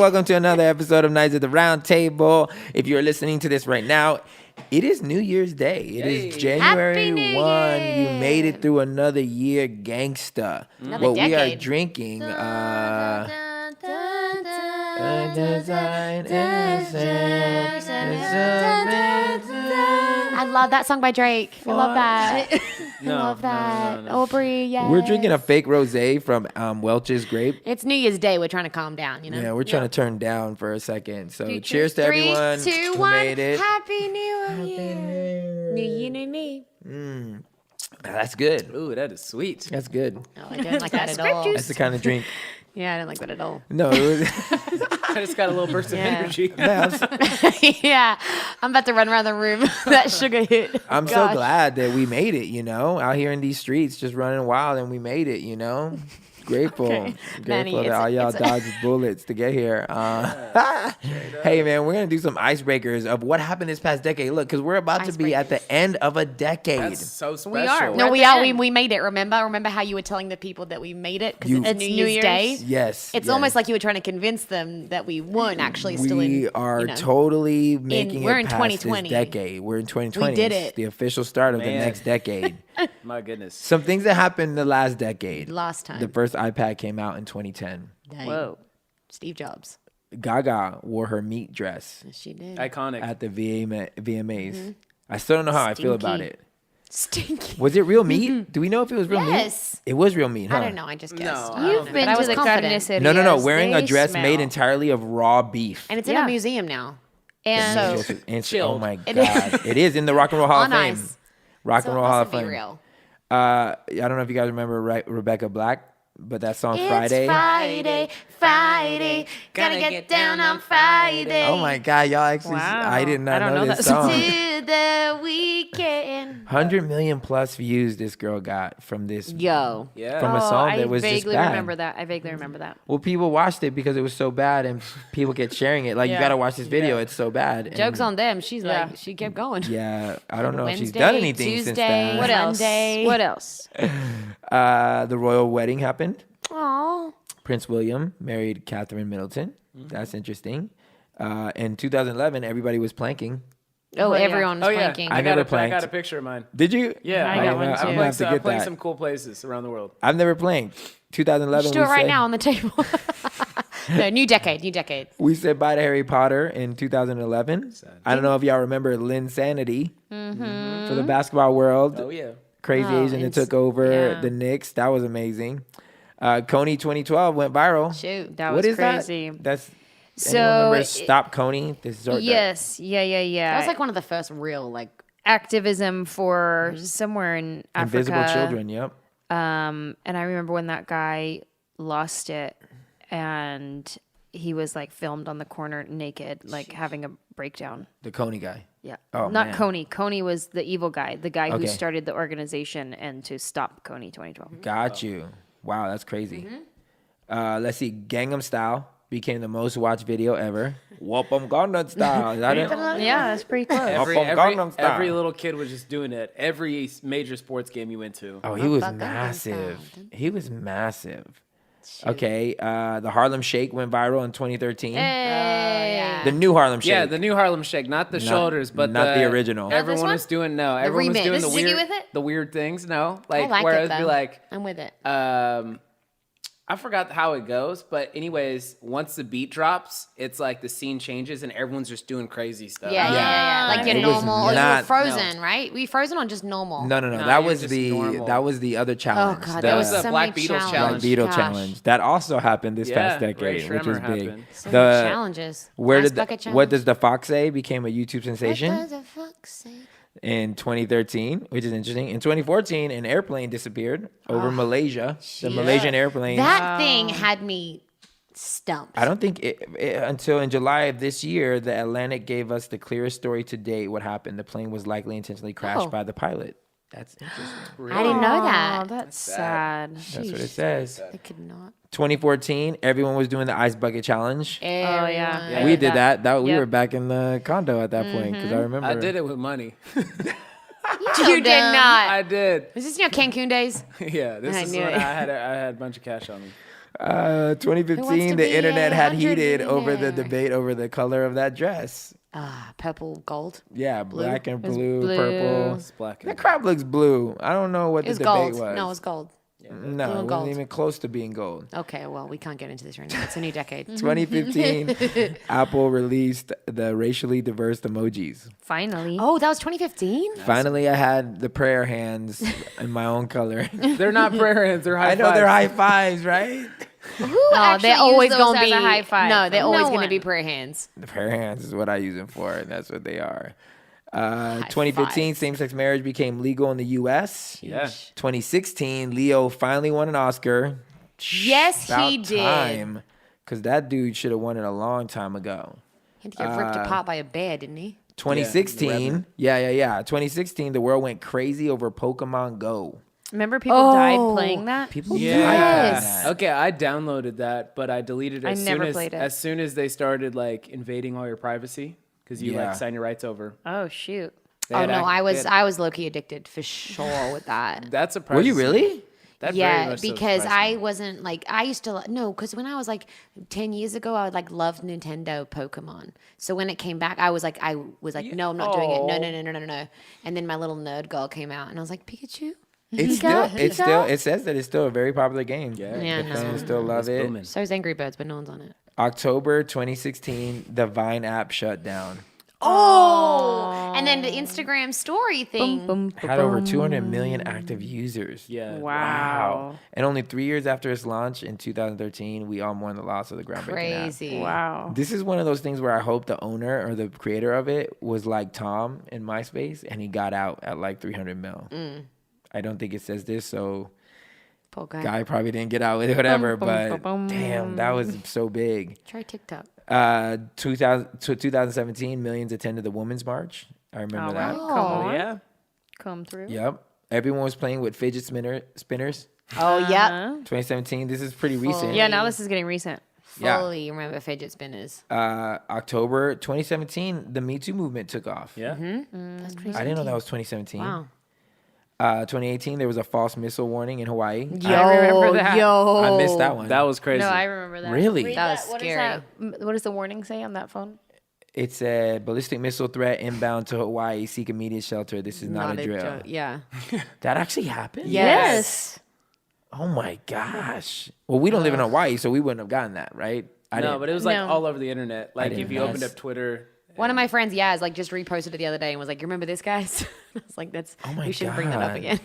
welcome to another episode of Nights at the Round Table. If you're listening to this right now, it is New Year's Day. It is January 1. You made it through another year, gangsta. What we are drinking, I love that song by Drake. I love that. I love that. Aubrey, yeah. We're drinking a fake rosé from Welch's Grape. It's New Year's Day. We're trying to calm down, you know? Yeah, we're trying to turn down for a second. So cheers to everyone 3, 2, who 1. made it. Happy New Year. New Year, new me. That's good. Ooh, that is sweet. That's good. Oh, I didn't like that at all. That's the kind of drink. Yeah, I didn't like that at all. No, it was... I just got a little burst of energy. Yeah, I'm about to run around the room. That sugar hit. I'm so glad that we made it, you know, out here in these streets just running wild, and we made it, you know. Grateful. Grateful Manny, that all y'all dodged bullets to get here. Hey, man, we're going to do some icebreakers of what happened this past decade. Look, because we're about to be at the end of a decade. That's so special. We are. No, we are. We made it, remember? Remember how you were telling the people that we made it? Because it's New Year's Day? Yes. It's almost like you were trying to convince them that we weren't actually still in. We are totally making we're it in past 2020. this decade. We're in 2020. We did it. The official start of the next decade. My goodness. Some things that happened the last decade. Last time. The first iPad came out in 2010. Dang. Whoa. Steve Jobs. Gaga wore her meat dress She did. Iconic. at the VMAs. I still don't know how I feel about it. Stinky. Was it real meat? Do we know if it was real meat? Yes. It was real meat, huh? I don't know. I just guessed. No. You've been I to was the confident. carnicerías. No. Wearing a They dress smell. made entirely of raw beef. And it's in a museum now. And So Oh my God. It is in the Rock and Roll Hall of On Fame. ice. Rock and Roll Hall of Be Fame. real. I don't know if you guys remember Rebecca Black, but that song Friday. Friday, gotta get down on Friday. Oh my God, y'all actually, I did not know this song. To the weekend. 100 million plus views this girl got from this. Yo. Yeah. From a song that was I just vaguely bad. remember that. I vaguely remember that. Well, people watched it because it was so bad, and people kept sharing it. Like, you Yeah. gotta watch this video. It's so bad. And Joke's on them. She's Yeah. like, she kept going. Yeah, I don't know if she's Wednesday, done anything since Tuesday. then. What else? Monday. What else? The royal wedding happened. Aw. Prince William married Catherine Middleton. That's interesting. In 2011, everybody was planking. Oh, yeah. everyone's Oh, yeah. planking. I I never got planked. a picture of mine. Did you? Yeah. I got one, too. I'm gonna I'm have to get playing that. some cool places around the world. I've never planked. 2011. Just do it we right said- now on the table. No, new decade. We said bye to Harry Potter in 2011. I don't know if y'all remember Lynn Sanity for the basketball world. Oh, yeah. Crazy Asian that took over the Knicks. That was amazing. Coney 2012 went viral. Shoot. That What was is crazy. that? That's So, anyone remember it- Stop Coney? This is Yes. Yeah. That was like one of the first real, like, activism for somewhere in Africa. Invisible Children. Yep. And I remember when that guy lost it and he was like filmed on the corner naked, like having a breakdown. The Coney guy. Yeah. Oh, Not man. Coney. Coney was the evil guy, the guy who Okay. started the organization and to stop Coney 2012. Got you. Wow, that's crazy. Mm-hmm. Let's see. Gangnam Style became the most watched video ever. Whoop'em Gangnam Style. Is that it? Yeah, that's pretty close. Every, Up on Gangnam Style. every little kid was just doing it. Every major sports game you went to. Oh, he was Gangnam massive. Style. He was massive. Okay, the Harlem Shake went viral in 2013. The new Harlem Shake. Yeah, the new Harlem Shake, not the shoulders, but not the original. Not Everyone was doing everyone was remix. doing The the Ziggy weird, with it? the weird things. No, I like, like where it, it'd be though. like, I'm with it. I forgot how it goes, but anyways, once the beat drops, it's like the scene changes and everyone's just doing crazy stuff. Yeah. Like your It was normal. Or you were not- Frozen, right? Were you Frozen on just normal? No. No, That you're was just the normal. other challenge. God, the that was the so Black many Beatles challenges. Black challenge. Beetle Gosh. challenge. That also happened this past Ray decade, which was Shrimmer big. happened. So many The challenges. where Ice did bucket what challenge. does the fox say became a YouTube sensation What does the fuck say? in 2013, which is interesting. In 2014, an airplane disappeared over Malaysia. The Malaysian airplane. That thing had me stumped. I don't think until in July of this year, the Atlantic gave us the clearest story to date. What happened? The plane was likely intentionally crashed by the pilot. That's interesting. I didn't know Oh, that. that's sad. That's what it says. I could not. 2014, everyone was doing the ice bucket challenge. Everyone. yeah. We did that. We Yep. were back in the condo at that point because I remember. I did it with money. You did not. I did. Was this in your Cancun days? Yeah, this I is knew when it. I had a bunch of cash on me. 2015, be the internet had 100 heated over the millionaire? debate over the color of that dress. Purple, gold. Yeah, black and It was blue, blue. purple. It's black The and crap looks blue. I don't know what It the was debate gold. was. No, it was gold. No, blue it and wasn't gold. even close to being gold. Okay, well, we can't get into this right now. It's a new decade. 2015, Apple released the racially diverse emojis. Finally. Oh, that was 2015? Finally, I had the prayer hands in my own color. they're not prayer hands, they're high I know fives. they're high fives, right? No, actually they're always use those going to as be a high five? No, they're always No going to one. be prayer hands. The prayer hands is what I use them for, and that's what they are. 2015, fives. same-sex marriage became legal in the U.S. Yeah. 2016, Leo finally won an Oscar. Yes, he About did. time, because that dude should have won it a long time ago. He had to get ripped apart by a bear, didn't he? 2016, yeah. 2016, the world went crazy over Pokemon Go. Remember people died playing that? People Yeah. died playing that. Okay, I downloaded that, but I deleted it I as never soon as played it. as soon as they started like invading all your privacy because you Yeah. like sign your rights over. Oh shoot. They Oh had no, ac- I they was had- low key addicted for sure with that. That's a Were you privacy. really? That very Yeah, much so because surprised I me. wasn't like I used to no, because when I was like 10 years ago, I would like loved Nintendo Pokemon. So when it came back, I was like no, I'm not doing it. No. And then my little nerd girl came out, and I was like, Pikachu. It says that it's still a very popular game. Yeah. Yeah, The no. fans still love It's it. booming. So is Angry Birds, but no one's on it. October 2016, the Vine app shut down. Oh, and then the Instagram story thing. Boom, Had over 200 million active users. Yeah. Wow. And only 3 years after its launch in 2013, we all mourn the loss of the groundbreaking app. Crazy. Wow. This is one of those things where I hope the owner or the creator of it was like Tom in MySpace and he got out at like 300 mil. I don't think it says this, so Poor guy. guy probably didn't get out with whatever, Bum, but bum, bum, bum. damn, that was so big. Try TikTok. 2017, millions attended the Women's March. I remember Oh, that. wow. Come on. Yeah. Come through. Yep. Everyone was playing with fidget spinners. Oh, yeah. 2017. This is pretty recent. Yeah, now this is getting recent. Yeah. Fully remember fidget spinners. October 2017, the Me Too movement took off. Yeah. That's crazy. I didn't know that was 2017. Wow. 2018, there was a false missile warning in Hawaii. I remember that. I missed that one. That was crazy. No, I remember that. Really? Read That was What is scary. that? What does the warning say on that phone? It said ballistic missile threat inbound to Hawaii. Seek immediate shelter. This is not a drill. joke. Yeah. That actually happened? Yes. Oh my gosh. Well, we don't live in Hawaii, so we wouldn't have gotten that, right? No, but it was like No. all over the internet. Like didn't if you know. opened up Twitter. One of my friends, Yaz, like just reposted it the other day and was like, "You remember this, guys?" I was like, "That's my we shouldn't bring that up God. again."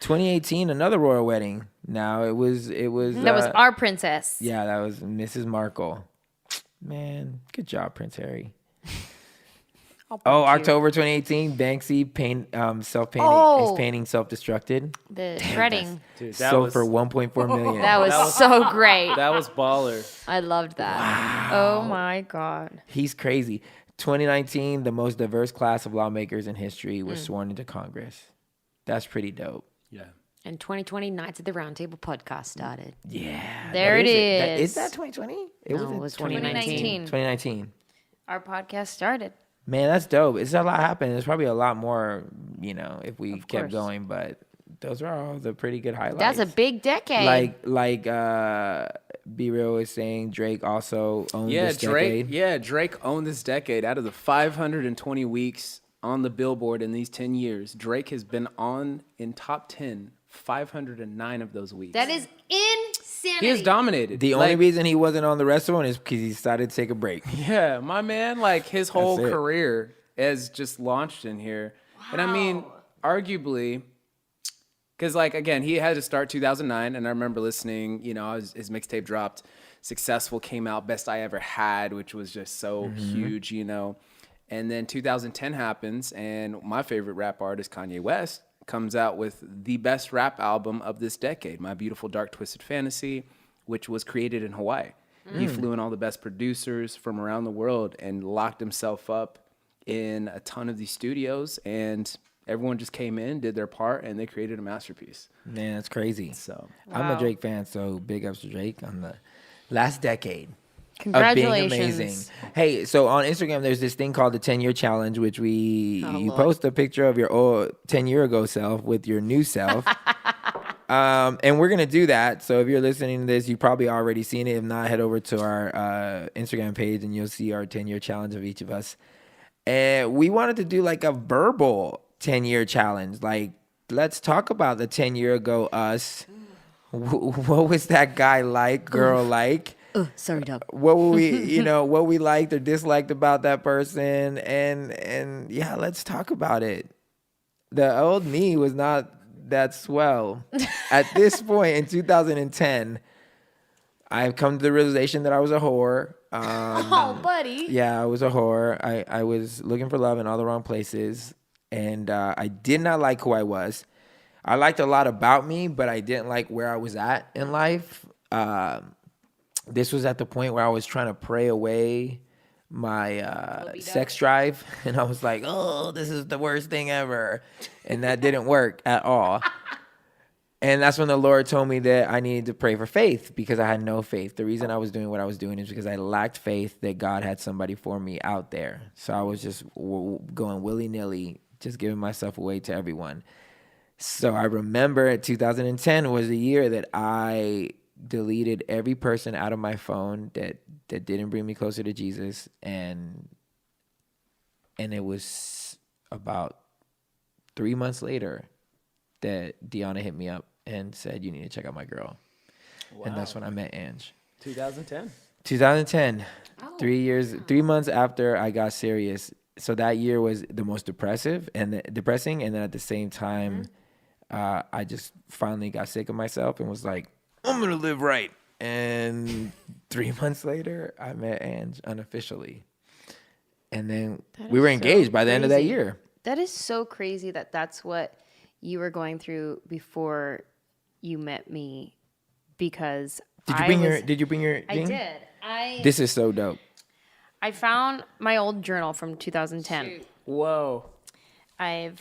2018, another royal wedding. Now it was. That was our princess. Yeah, that was Mrs. Markle. Man, good job, Prince Harry. Oh, October 2018, Banksy self-painting. Oh. His painting self-destructed. The shredding. Dude, that Sold was for 1.4 million. That was so great. that was baller. I loved that. Oh my god. He's crazy. 2019, the most diverse class of lawmakers in history was sworn into Congress. That's pretty dope. Yeah. And 2020, Knights at the Round Table podcast started. Yeah. There that it Is is. that 2020? No, it was 2019. 2019. Our podcast started. Man, that's dope. It's a lot happening. There's probably a lot more, if we kept course. going, but those are all the pretty good highlights. That's a big decade. Like B Real is saying, Drake also owned this decade. Drake owned this decade. Out of the 520 weeks on the Billboard in these 10 years, Drake has been in top 10 509 of those weeks. That is insanity. He has dominated. The only reason he wasn't on the rest of them is because he decided to take a break. Yeah, my man, like his whole That's it. career has just launched in here. And I mean, arguably, because like, again, he had to start 2009. And I remember listening, his mixtape dropped, Successful came out, Best I Ever Had, which was just so huge, And then 2010 happens. And my favorite rap artist, Kanye West, comes out with the best rap album of this decade, My Beautiful Dark Twisted Fantasy, which was created in Hawaii. He flew in all the best producers from around the world and locked himself up in a ton of these studios, and everyone just came in, did their part, and they created a masterpiece. Man, that's crazy. So I'm a Drake fan, so big ups to Drake on the last decade. Congratulations. Of being amazing. Hey, so on Instagram, there's this thing called the 10-year challenge, which you Lord. post a picture of your old 10-year ago self with your new self. And we're going to do that. So if you're listening to this, you've probably already seen it. If not, head over to our Instagram page and you'll see our 10-year challenge of each of us. And we wanted to do like a verbal 10-year challenge. Like, let's talk about the 10-year ago us. What was that guy like, girl like? Sorry, dog. What were we, what we liked or disliked about that person? And yeah, let's talk about it. The old me was not that swell. At this point in 2010, I've come to the realization that I was a whore. Oh, buddy. Yeah, I was a whore. I was looking for love in all the wrong places. And I did not like who I was. I liked a lot about me, but I didn't like where I was at in life. This was at the point where I was trying to pray away my sex drive. And I was like, oh, this is the worst thing ever. And that didn't work at all. And that's when the Lord told me that I needed to pray for faith because I had no faith. The reason I was doing what I was doing is because I lacked faith that God had somebody for me out there. So I was just going willy-nilly, just giving myself away to everyone. So I remember 2010 was the year that I deleted every person out of my phone that didn't bring me closer to Jesus. And it was about 3 months later that Deanna hit me up and said, you need to check out my girl. Wow. And that's when I met Ange. 2010. Oh, 3 months after I got serious. So that year was the most depressing. And then at the same time, I just finally got sick of myself and was like, I'm going to live right. And 3 months later, I met Ange unofficially. And then we were engaged by the end of that year. That is so crazy that that's what you were going through before you met me, because did you bring your I thing? did. This is so dope. I found my old journal from 2010. Shoot. Whoa. I've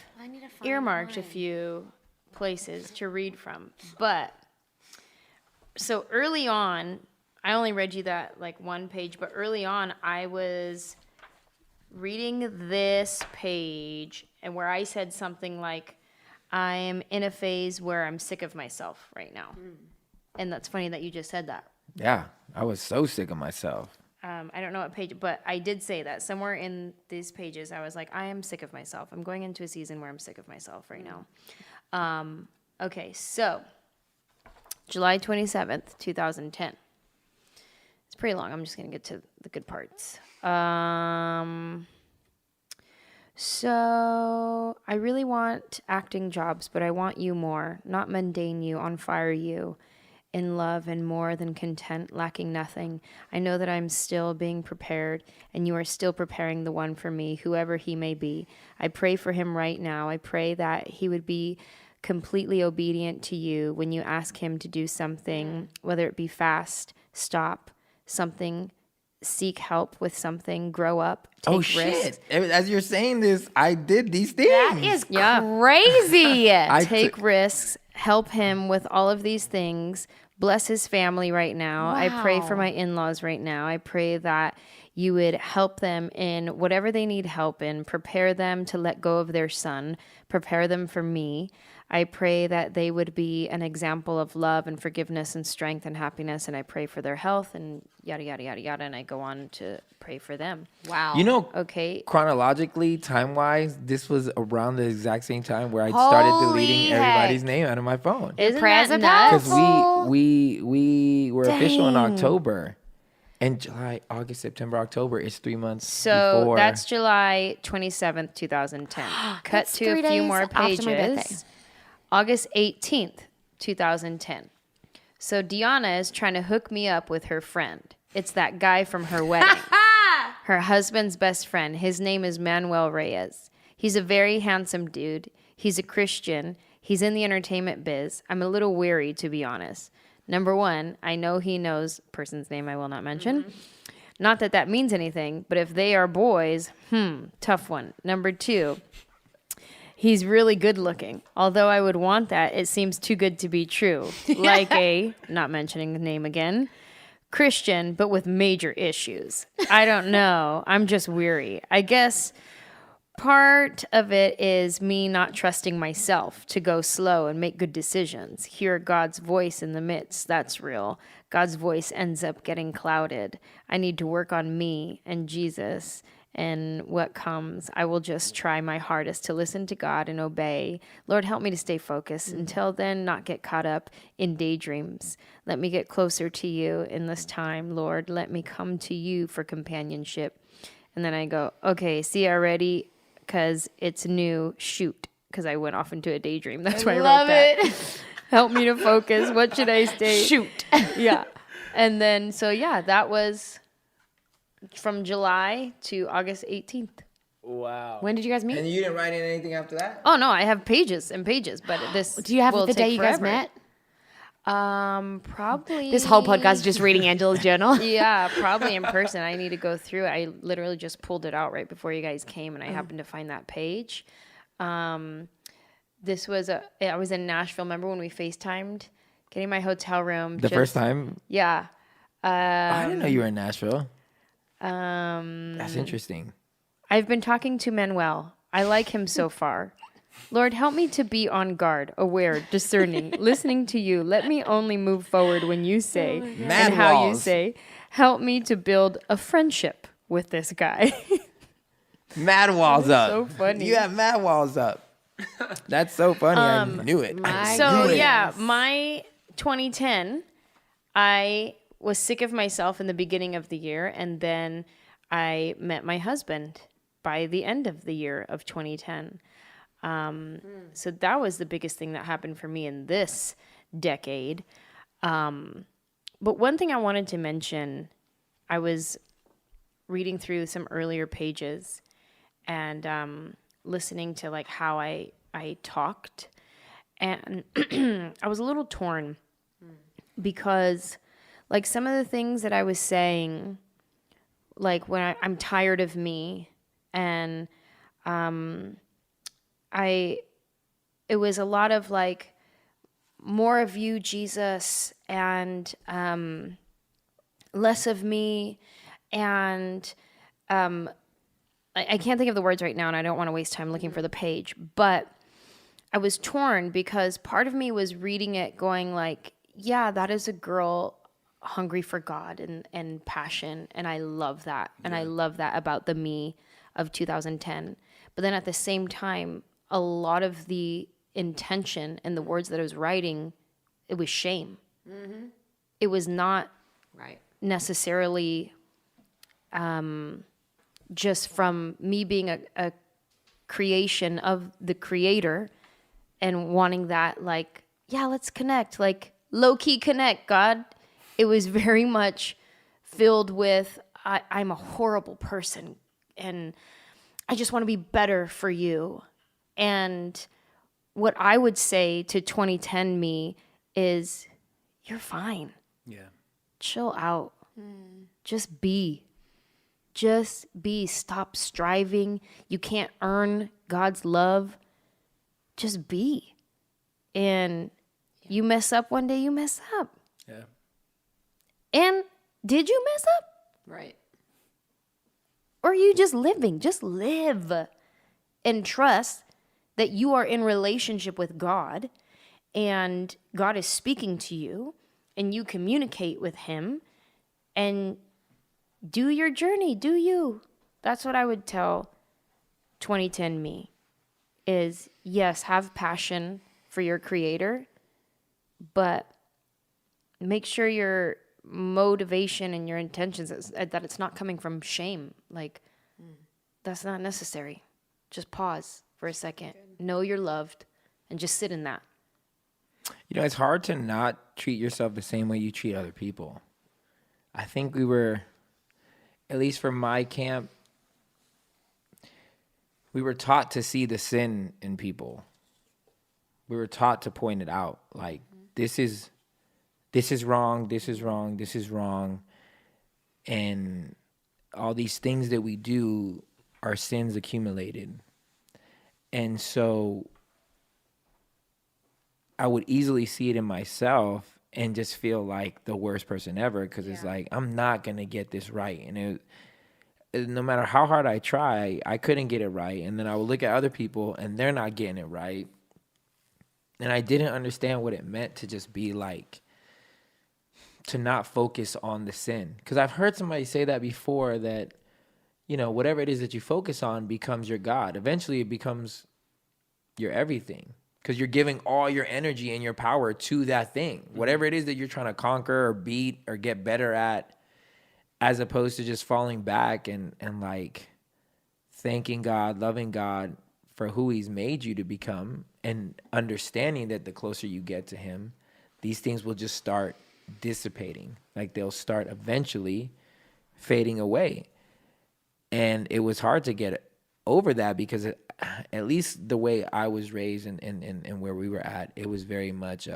earmarked a few places to read from. But so early on, I only read you that like one page, but early on I was reading this page and where I said something like, I'm in a phase where I'm sick of myself right now. And that's funny that you just said that. Yeah, I was so sick of myself. I don't know what page, but I did say that somewhere in these pages. I was like, I am sick of myself. I'm going into a season where I'm sick of myself right now. Okay, so July 27th, 2010. It's pretty long. I'm just going to get to the good parts. So I really want acting jobs, but I want you more, not mundane you, on fire you, in love and more than content, lacking nothing. I know that I'm still being prepared, and you are still preparing the one for me, whoever he may be. I pray for him right now. I pray that he would be completely obedient to you when you ask him to do something, whether it be fast, stop, something, seek help with something, grow up, take risks. Shit. As you're saying this, I did these things. That is crazy. Take risks, help him with all of these things, bless his family right now. Wow. I pray for my in-laws right now. I pray that you would help them in whatever they need help in, prepare them to let go of their son, prepare them for me. I pray that they would be an example of love and forgiveness and strength and happiness, and I pray for their health and yada, yada, yada, yada, and I go on to pray for them. Wow. Okay. Chronologically, time-wise, this was around the exact same time where I started deleting everybody's name out of my phone. Isn't that nuts? Because we were official in October. And July, August, September, October is 3 months before. So that's July 27th, 2010. Cut to a few more pages. August 18th, 2010. So Deanna is trying to hook me up with her friend. It's that guy from her wedding. Her husband's best friend. His name is Manuel Reyes. He's a very handsome dude. He's a Christian. He's in the entertainment biz. I'm a little weary, to be honest. Number one, I know he knows person's name I will not mention. Mm-hmm. Not that that means anything, but if they are boys, tough one. Number two, he's really good looking. Although I would want that, it seems too good to be true. Like a, not mentioning the name again, Christian, but with major issues. I don't know. I'm just weary. I guess part of it is me not trusting myself to go slow and make good decisions. Hear God's voice in the midst. That's real. God's voice ends up getting clouded. I need to work on me and Jesus and what comes. I will just try my hardest to listen to God and obey. Lord, help me to stay focused. Until then, not get caught up in daydreams. Let me get closer to you in this time, Lord. Let me come to you for companionship. And then I go, okay, see already, because it's new. Shoot, because I went off into a daydream. That's why I wrote that. Help me to focus. What should I say? Shoot. Yeah. And then, so yeah, that was from July to August 18th. Wow. When did you guys meet? And you didn't write in anything after that? Oh, no, I have pages and pages, but this Do you have will the day take you guys forever. met? Probably. This whole podcast is just reading Angela's journal. Yeah, probably in person. I need to go through it. I literally just pulled it out right before you guys came, and I happened to find that page. This was I was in Nashville. Remember when we FaceTimed? Getting my hotel room. The first time? Yeah. I didn't know you were in Nashville. That's interesting. I've been talking to Manuel. I like him so far. Lord, help me to be on guard, aware, discerning, listening to you. Let me only move forward when you say and how you say. Help me to build a friendship with this guy. Mad walls up. so funny. You have mad walls up. That's so funny. I knew it. My 2010, I was sick of myself in the beginning of the year, and then I met my husband by the end of the year of 2010. So that was the biggest thing that happened for me in this decade. But one thing I wanted to mention, I was reading through some earlier pages and listening to like how I talked, and I was a little torn because like some of the things that I was saying, like when I'm tired of me, and it was a lot of like more of you, Jesus, and less of me, and I can't think of the words right now, and I don't want to waste time looking for the page, but I was torn because part of me was reading it going like, yeah, that is a girl hungry for God and passion, and I love that. And I love that about the me of 2010. But then at the same time, a lot of the intention and the words that I was writing, it was shame. Mm-hmm. It was not necessarily just from me being a creation of the creator and wanting that, like, yeah, let's connect, like low-key connect, God. It was very much filled with, I'm a horrible person, and I just want to be better for you. And what I would say to 2010 me is, you're fine. Yeah. Chill out. Just be. Just be. Stop striving. You can't earn God's love. Just be. And you mess up one day, you mess up. Yeah. And did you mess up? Right. Or are you just living? Just live and trust that you are in relationship with God and God is speaking to you and you communicate with him and do your journey. Do you? That's what I would tell 2010 me is, yes, have passion for your creator, but make sure your motivation and your intentions is that it's not coming from shame. Like, that's not necessary. Just pause for a second. Know you're loved and just sit in that. You know, it's hard to not treat yourself the same way you treat other people. I think we were, at least for my camp, we were taught to see the sin in people. We were taught to point it out. Like, this is wrong, this is wrong, this is wrong. And all these things that we do are sins accumulated. And so I would easily see it in myself and just feel like the worst person ever, because it's like, I'm not going to get this right. And no matter how hard I try, I couldn't get it right. And then I would look at other people and they're not getting it right. And I didn't understand what it meant to just be like, to not focus on the sin. Because I've heard somebody say that before, that, you know, whatever it is that you focus on becomes your God. Eventually it becomes your everything, because you're giving all your energy and your power to that thing. Whatever it is that you're trying to conquer or beat or get better at, as opposed to just falling back and like thanking God, loving God for who he's made you to become, and understanding that the closer you get to him, these things will just start dissipating. Like they'll start eventually fading away. And it was hard to get over that, because at least the way I was raised and where we were at, it was very much,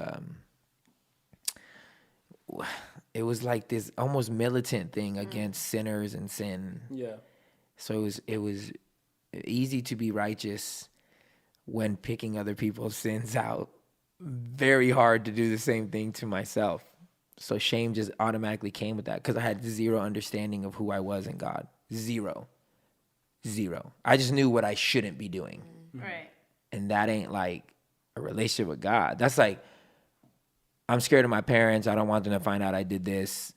it was like this almost militant thing against sinners and sin. Yeah. So it was easy to be righteous when picking other people's sins out. Very hard to do the same thing to myself. So shame just automatically came with that, because I had zero understanding of who I was in God. Zero. I just knew what I shouldn't be doing. Right. And that ain't like a relationship with God. That's like, I'm scared of my parents. I don't want them to find out I did this.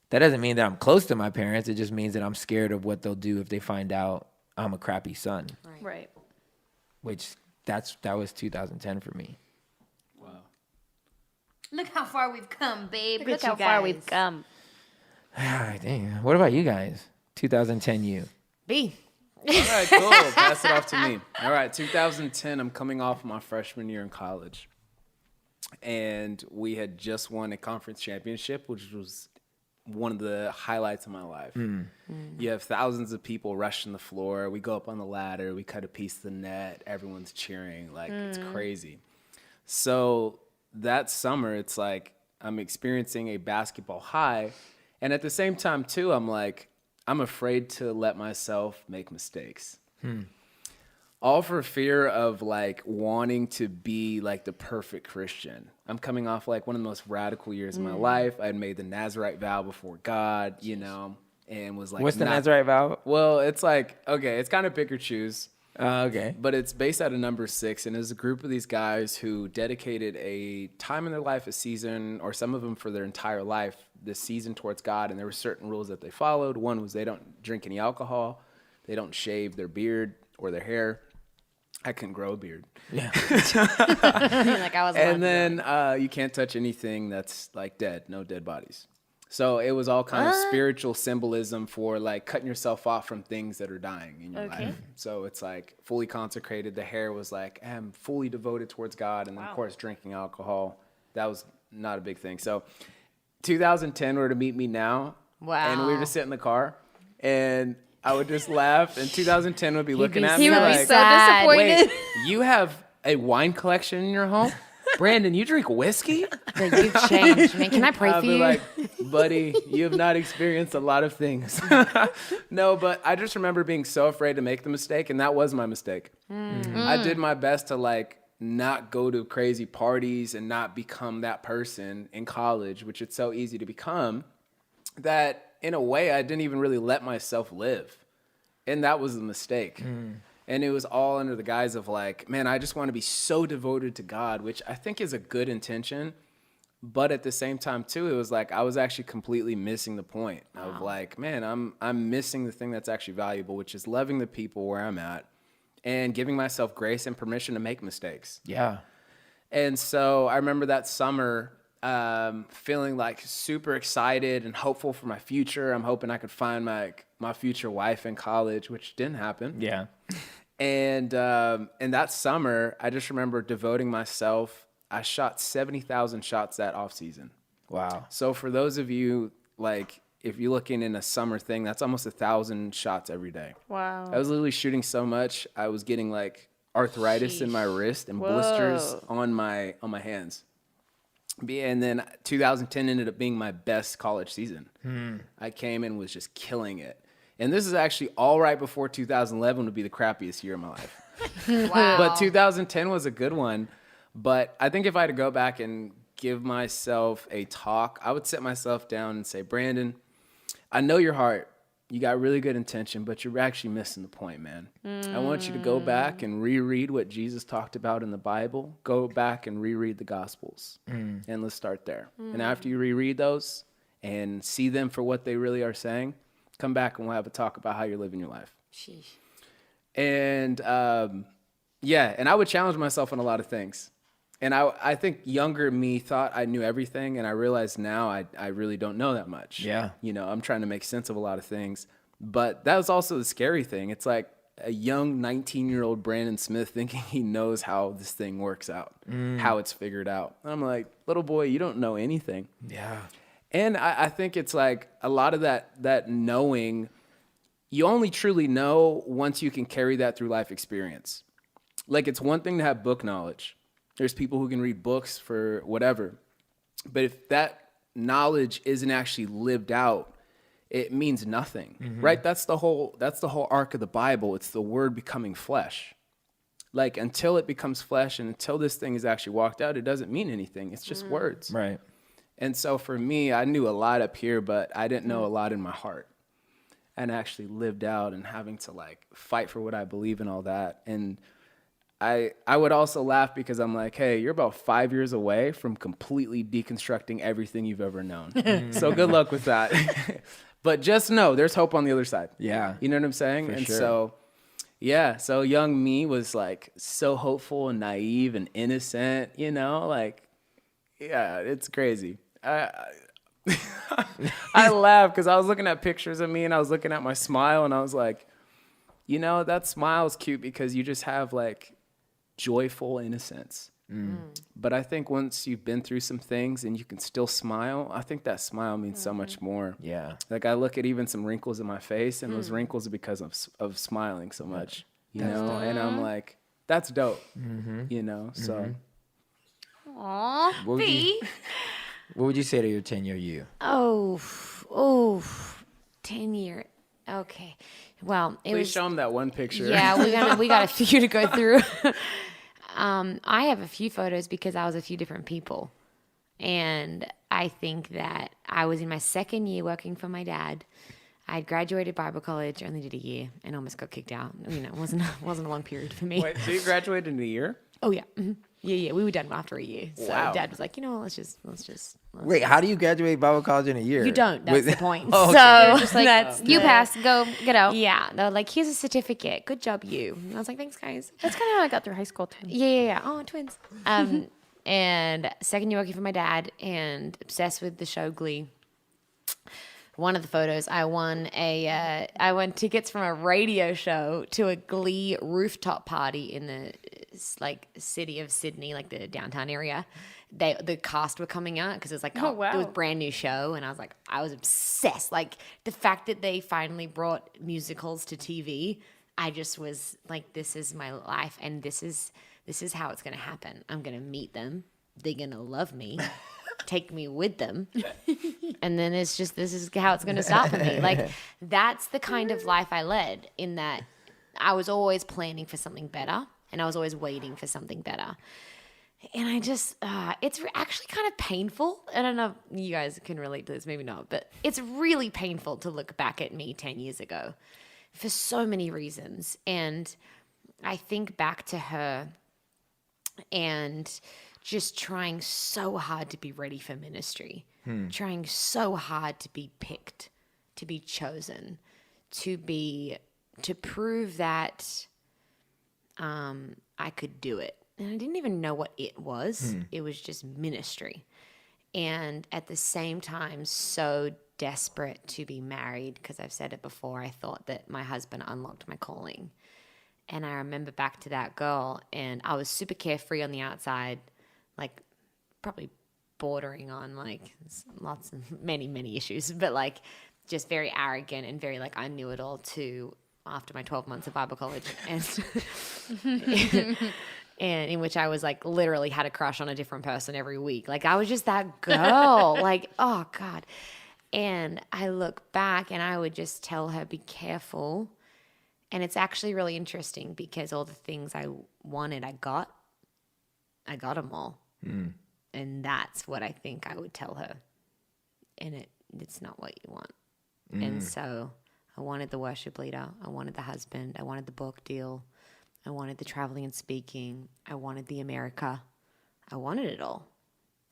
That doesn't mean that I'm close to my parents. It just means that I'm scared of what they'll do if they find out I'm a crappy son. Right. Which that was 2010 for me. Wow. Look how far we've come, babe. Look Look at how you far guys. we've come. Dang. What about you guys? 2010 you. B. All right, cool. Pass it off to me. All right, 2010, I'm coming off my freshman year in college. And we had just won a conference championship, which was one of the highlights of my life. You have thousands of people rushing the floor. We go up on the ladder. We cut a piece of the net. Everyone's cheering. Like, it's crazy. So that summer, it's like I'm experiencing a basketball high. And at the same time, too, I'm like, I'm afraid to let myself make mistakes. All for fear of like wanting to be like the perfect Christian. I'm coming off like one of the most radical years of my life. I had made the Nazarite vow before God, you know, and was like, What's the Nazarite vow? Well, it's like, okay, it's kind of pick or choose. Okay. But it's based out of number 6, and it's a group of these guys who dedicated a time in their life, a season, or some of them for their entire life, this season towards God. And there were certain rules that they followed. One was they don't drink any alcohol. They don't shave their beard or their hair. I couldn't grow a beard. Yeah. Like I was. And then you can't touch anything that's like dead, no dead bodies. So it was all kind of spiritual symbolism for like cutting yourself off from things that are dying in your life. So it's like fully consecrated. The hair was like, I'm fully devoted towards God. And then, of course, drinking alcohol. That was not a big thing. So 2010 were to meet me now. Wow. And we were just sitting in the car. And I would just laugh. And 2010 would be looking at He me would like, be so disappointed. wait, you have a wine collection in your home? Brandon, you drink whiskey? Like, you've changed, man. Can I pray I'll for be you? like, buddy, you have not experienced a lot of things. No, but I just remember being so afraid to make the mistake, and that was my mistake. I did my best to like not go to crazy parties and not become that person in college, which it's so easy to become, that in a way I didn't even really let myself live. And that was the mistake. And it was all under the guise of like, man, I just want to be so devoted to God, which I think is a good intention. But at the same time, too, it was like I was actually completely missing the point of like, man, I'm missing the thing that's actually valuable, which is loving the people where I'm at and giving myself grace and permission to make mistakes. Yeah. And so I remember that summer feeling like super excited and hopeful for my future. I'm hoping I could find my future wife in college, which didn't happen. Yeah. And that summer, I just remember devoting myself. I shot 70,000 shots that off season. Wow. So for those of you, like, if you're looking in a summer thing, that's almost 1,000 shots every day. Wow. I was literally shooting so much, I was getting like arthritis in my wrist and blisters on my hands. And then 2010 ended up being my best college season. I came and was just killing it. And this is actually all right before 2011 would be the crappiest year of my life. Wow. But 2010 was a good one. But I think if I had to go back and give myself a talk, I would sit myself down and say, Brandon, I know your heart. you got really good intention, but you're actually missing the point, man. I want you to go back and reread what Jesus talked about in the Bible. Go back and reread the Gospels, and let's start there. And after you reread those and see them for what they really are saying, come back and we'll have a talk about how you're living your life. Sheesh. And and I would challenge myself on a lot of things. And I think younger me thought I knew everything, and I realize now I really don't know that much. Yeah. You know, I'm trying to make sense of a lot of things. But that was also the scary thing. It's like a young 19-year-old Brandon Smith thinking he knows how this thing works out, how it's figured out. And I'm like, little boy, you don't know anything. Yeah. And I think it's like a lot of that knowing, you only truly know once you can carry that through life experience. Like, it's one thing to have book knowledge. There's people who can read books for whatever. But if that knowledge isn't actually lived out, it means nothing, right? That's the whole arc of the Bible. It's the word becoming flesh. Like, until it becomes flesh and until this thing is actually walked out, it doesn't mean anything. It's just words. Right. And so for me, I knew a lot up here, but I didn't know a lot in my heart. And actually lived out and having to like fight for what I believe and all that. And I would also laugh because I'm like, hey, you're about 5 years away from completely deconstructing everything you've ever known. So good luck with that. But just know there's hope on the other side. Yeah. You know what I'm saying? For sure. So young me was like so hopeful and naive and innocent, you know, like, yeah, it's crazy. I laugh because I was looking at pictures of me and I was looking at my smile and I was like, you know, that smile is cute because you just have like joyful innocence. But I think once you've been through some things and you can still smile, I think that smile means so much more. Yeah. Like, I look at even some wrinkles in my face and those wrinkles are because of smiling so much, you know? And I'm like, that's dope, you know? So. Aw, What would you say to your 10-year you? 10-year. Okay. Well, Please show them that one picture. Yeah, we got a few to go through. I have a few photos because I was a few different people. And I think that I was in my second year working for my dad. I had graduated Bible college, only did a year, and almost got kicked out. You know, it wasn't a long period for me. Wait, so you graduated in a year? Oh, yeah. Yeah, we were done after a year. So Wow. Dad was like, you know, let's Wait, how do you graduate Bible college in a year? You don't. That's the point. Oh, okay. So Just like, that's you passed, go, get out. Yeah, they were like, here's a certificate. Good job, you. And I was like, thanks, guys. That's kind of how I got through high school, too. Yeah. Oh, twins. And second year working for my dad and obsessed with the show Glee. One of the photos, I won tickets from a radio show to a Glee rooftop party in the like city of Sydney, like the downtown area. The cast were coming out because it was like Oh, wow. it was a brand new show, and I was obsessed. Like the fact that they finally brought musicals to TV, I just was like, this is my life, and this is how it's gonna happen. I'm gonna meet them. They're gonna love me. Take me with them, and then this is how it's going to start for me. Like, that's the kind of life I led, in that I was always planning for something better, and I was always waiting for something better. And I just it's actually kind of painful. I don't know if you guys can relate to this, maybe not, but it's really painful to look back at me 10 years ago for so many reasons. And I think back to her and just trying so hard to be ready for ministry, trying so hard to be picked, to be chosen, to prove that I could do it. And I didn't even know what it was. It was just ministry. And at the same time, so desperate to be married, because I've said it before, I thought that my husband unlocked my calling. And I remember back to that girl, and I was super carefree on the outside, like probably bordering on like many issues, but like just very arrogant and very like I knew it all too after my 12 months of Bible college. And and in which I was like literally had a crush on a different person every week. Like I was just that girl, like, oh God. And I look back and I would just tell her, be careful. And it's actually really interesting because all the things I wanted, I got them all. And that's what I think I would tell her. And it's not what you want. And so I wanted the worship leader. I wanted the husband. I wanted the book deal. I wanted the traveling and speaking. I wanted the America. I wanted it all.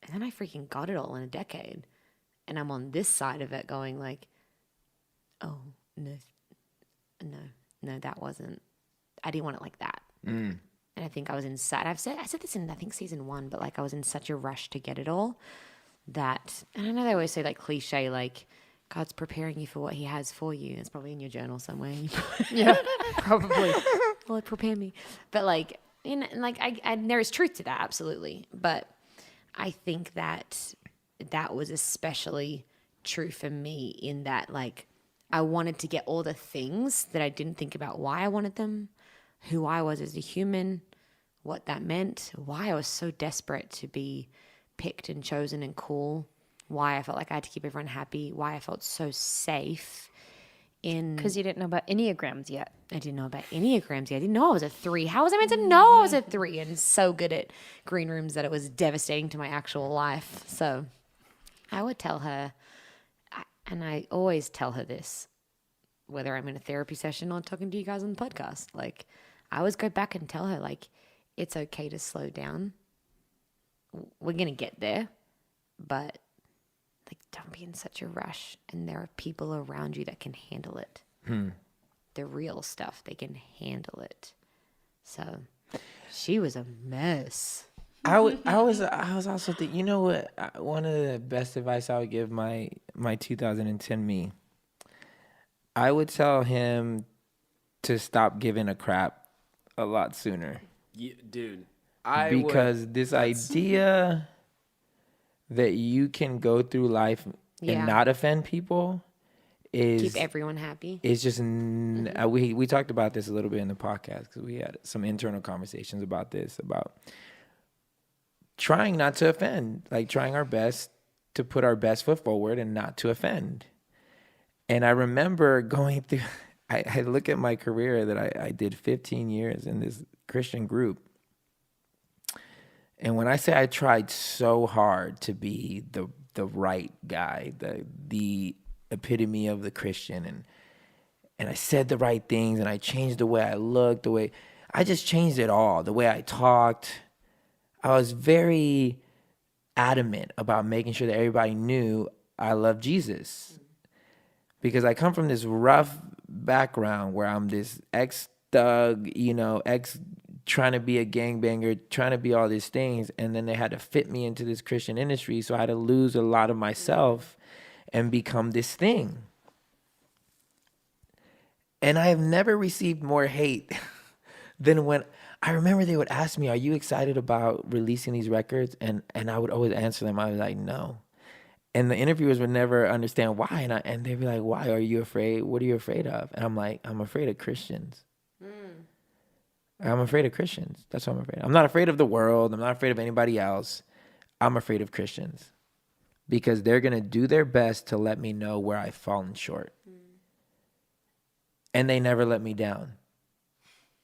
And then I freaking got it all in a decade. And I'm on this side of it going like, oh, no, that wasn't, I didn't want it like that. And I think I was I said this in, I think, season 1, but like I was in such a rush to get it all that, and I know they always say like cliche, like God's preparing you for what he has for you. It's probably in your journal somewhere. Yeah, probably. Lord, prepare me. But like, like I there is truth to that, absolutely. But I think that was especially true for me in that, like, I wanted to get all the things that I didn't think about why I wanted them, who I was as a human, what that meant, why I was so desperate to be picked and chosen and cool, why I felt like I had to keep everyone happy, why I felt so safe in... Because you didn't know about Enneagrams yet. I didn't know about Enneagrams yet. I didn't know I was a 3. How was I meant to know I was a 3? And so good at green rooms that it was devastating to my actual life. So I would tell her, and I always tell her this, whether I'm in a therapy session or talking to you guys on the podcast, like, I always go back and tell her, like, it's okay to slow down. We're going to get there, but like, don't be in such a rush. And there are people around you that can handle it. The real stuff, they can handle it. So she was a mess. I was also thinking, you know what? One of the best advice I would give my 2010 me, I would tell him to stop giving a crap a lot sooner. Yeah, dude, because this idea that you can go through life and not offend people is keep everyone happy. It's just we talked about this a little bit in the podcast because we had some internal conversations about this, about trying not to offend, like trying our best to put our best foot forward and not to offend. And I remember going through, I look at my career that I did 15 years in this Christian group. And when I say I tried so hard to be the right guy, the epitome of the Christian, and I said the right things, and I changed the way I looked, I just changed it all, the way I talked. I was very adamant about making sure that everybody knew I love Jesus. Because I come from this rough background where I'm this ex-thug, trying to be a gangbanger, trying to be all these things. And then they had to fit me into this Christian industry. So I had to lose a lot of myself and become this thing. And I have never received more hate than when I remember they would ask me, are you excited about releasing these records? And I would always answer them. I was like, no. And the interviewers would never understand why. And they'd be like, why? Are you afraid? What are you afraid of? And I'm like, I'm afraid of Christians. I'm afraid of Christians. That's what I'm afraid of. I'm not afraid of the world. I'm not afraid of anybody else. I'm afraid of Christians. Because they're going to do their best to let me know where I've fallen short. And they never let me down.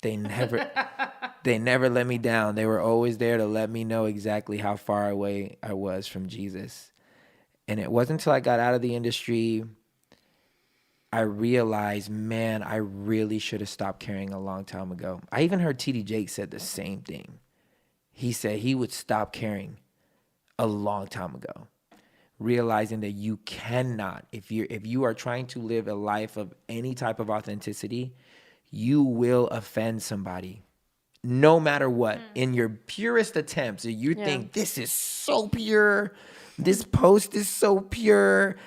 They never let me down. They were always there to let me know exactly how far away I was from Jesus. And it wasn't until I got out of the industry, I realized, man, I really should have stopped caring a long time ago. I even heard T.D. Jakes said the same thing. He said he would stop caring a long time ago, realizing that you cannot, if you are trying to live a life of any type of authenticity, you will offend somebody. No matter what, in your purest attempts, you think this is so pure. This post is so pure.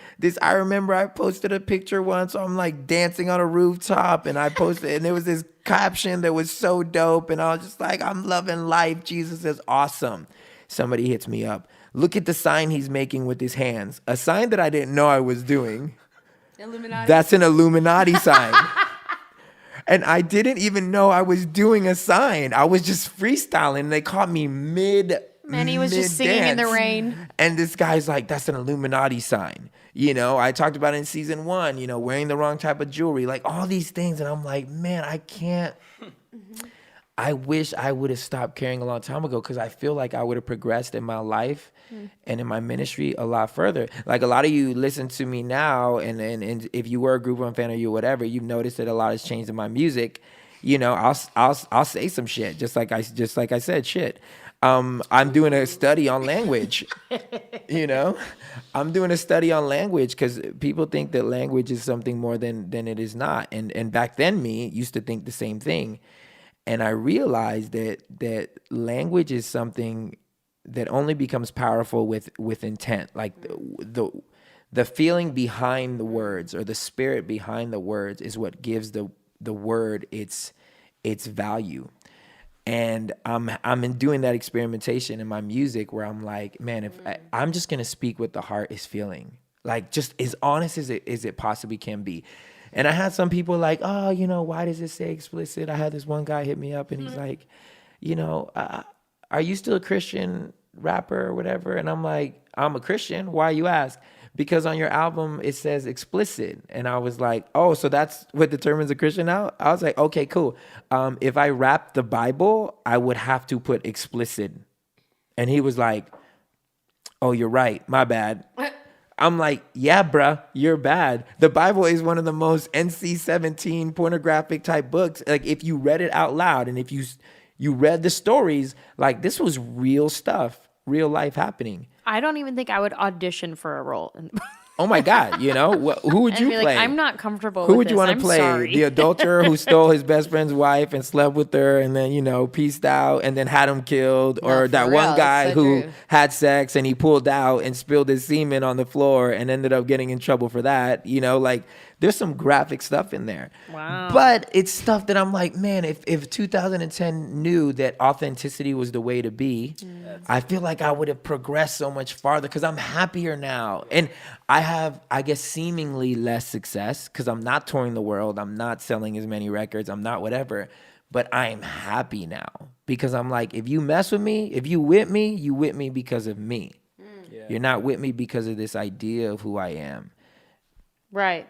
I remember I posted a picture once. I'm like dancing on a rooftop, and I posted, and there was this caption that was so dope, and I was just like, I'm loving life. Jesus is awesome. Somebody hits me up. Look at the sign he's making with his hands. A sign that I didn't know I was doing. Illuminati. That's an Illuminati sign. And I didn't even know I was doing a sign. I was just freestyling. They caught me Manny was just singing in the rain. And this guy's like, that's an Illuminati sign. I talked about it in season 1, wearing the wrong type of jewelry, like all these things. And I'm like, man, I can't I wish I would have stopped caring a long time ago, because I feel like I would have progressed in my life and in my ministry a lot further. Like, a lot of you listen to me now, and if you were a Group 1 fan or you whatever, you've noticed that a lot has changed in my music. You know, I'll say some shit, just like I said shit. I'm doing a study on language. You know, I'm doing a study on language, because people think that language is something more than it is not. And back then, me used to think the same thing. And I realized that language is something that only becomes powerful with intent. Like, the feeling behind the words, or the spirit behind the words, is what gives the word its value. And I'm doing that experimentation in my music, where I'm like, man, if I'm just gonna speak what the heart is feeling, like, just as honest as it possibly can be. And I had some people like, oh, you know, why does it say explicit? I had this one guy hit me up, and he's like, you know, are you still a Christian rapper or whatever? And I'm like, I'm a Christian. Why, you ask? Because on your album it says explicit. And I was like, oh, so that's what determines a Christian now? I was like, okay, cool. If I rap the Bible, I would have to put explicit. And he was like, oh, you're right. My bad. I'm like, yeah, bruh, you're bad. The Bible is one of the most NC-17 pornographic type books. Like, if you read it out loud, and if you read the stories, like, this was real stuff, real life happening. I don't even think I would audition for a role. Oh my God, you know, who would you play? Like, I'm not comfortable Who with would you this. want to I'm play? sorry. The adulterer who stole his best friend's wife and slept with her, and then, you know, pieced out and then had him killed? No, Or for that real, one guy it's so who true. had sex and he pulled out and spilled his semen on the floor and ended up getting in trouble for that? You know, like, there's some graphic stuff in there. Wow. But it's stuff that I'm like, man, if 2010 knew that authenticity was the way to be, I feel like I would have progressed so much farther, because I'm happier now. And I have, I guess, seemingly less success, because I'm not touring the world. I'm not selling as many records. I'm not whatever. But I am happy now, because I'm like, if you mess with me, if you with me, you with me because of me. Yeah. You're not with me because of this idea of who I am. Right.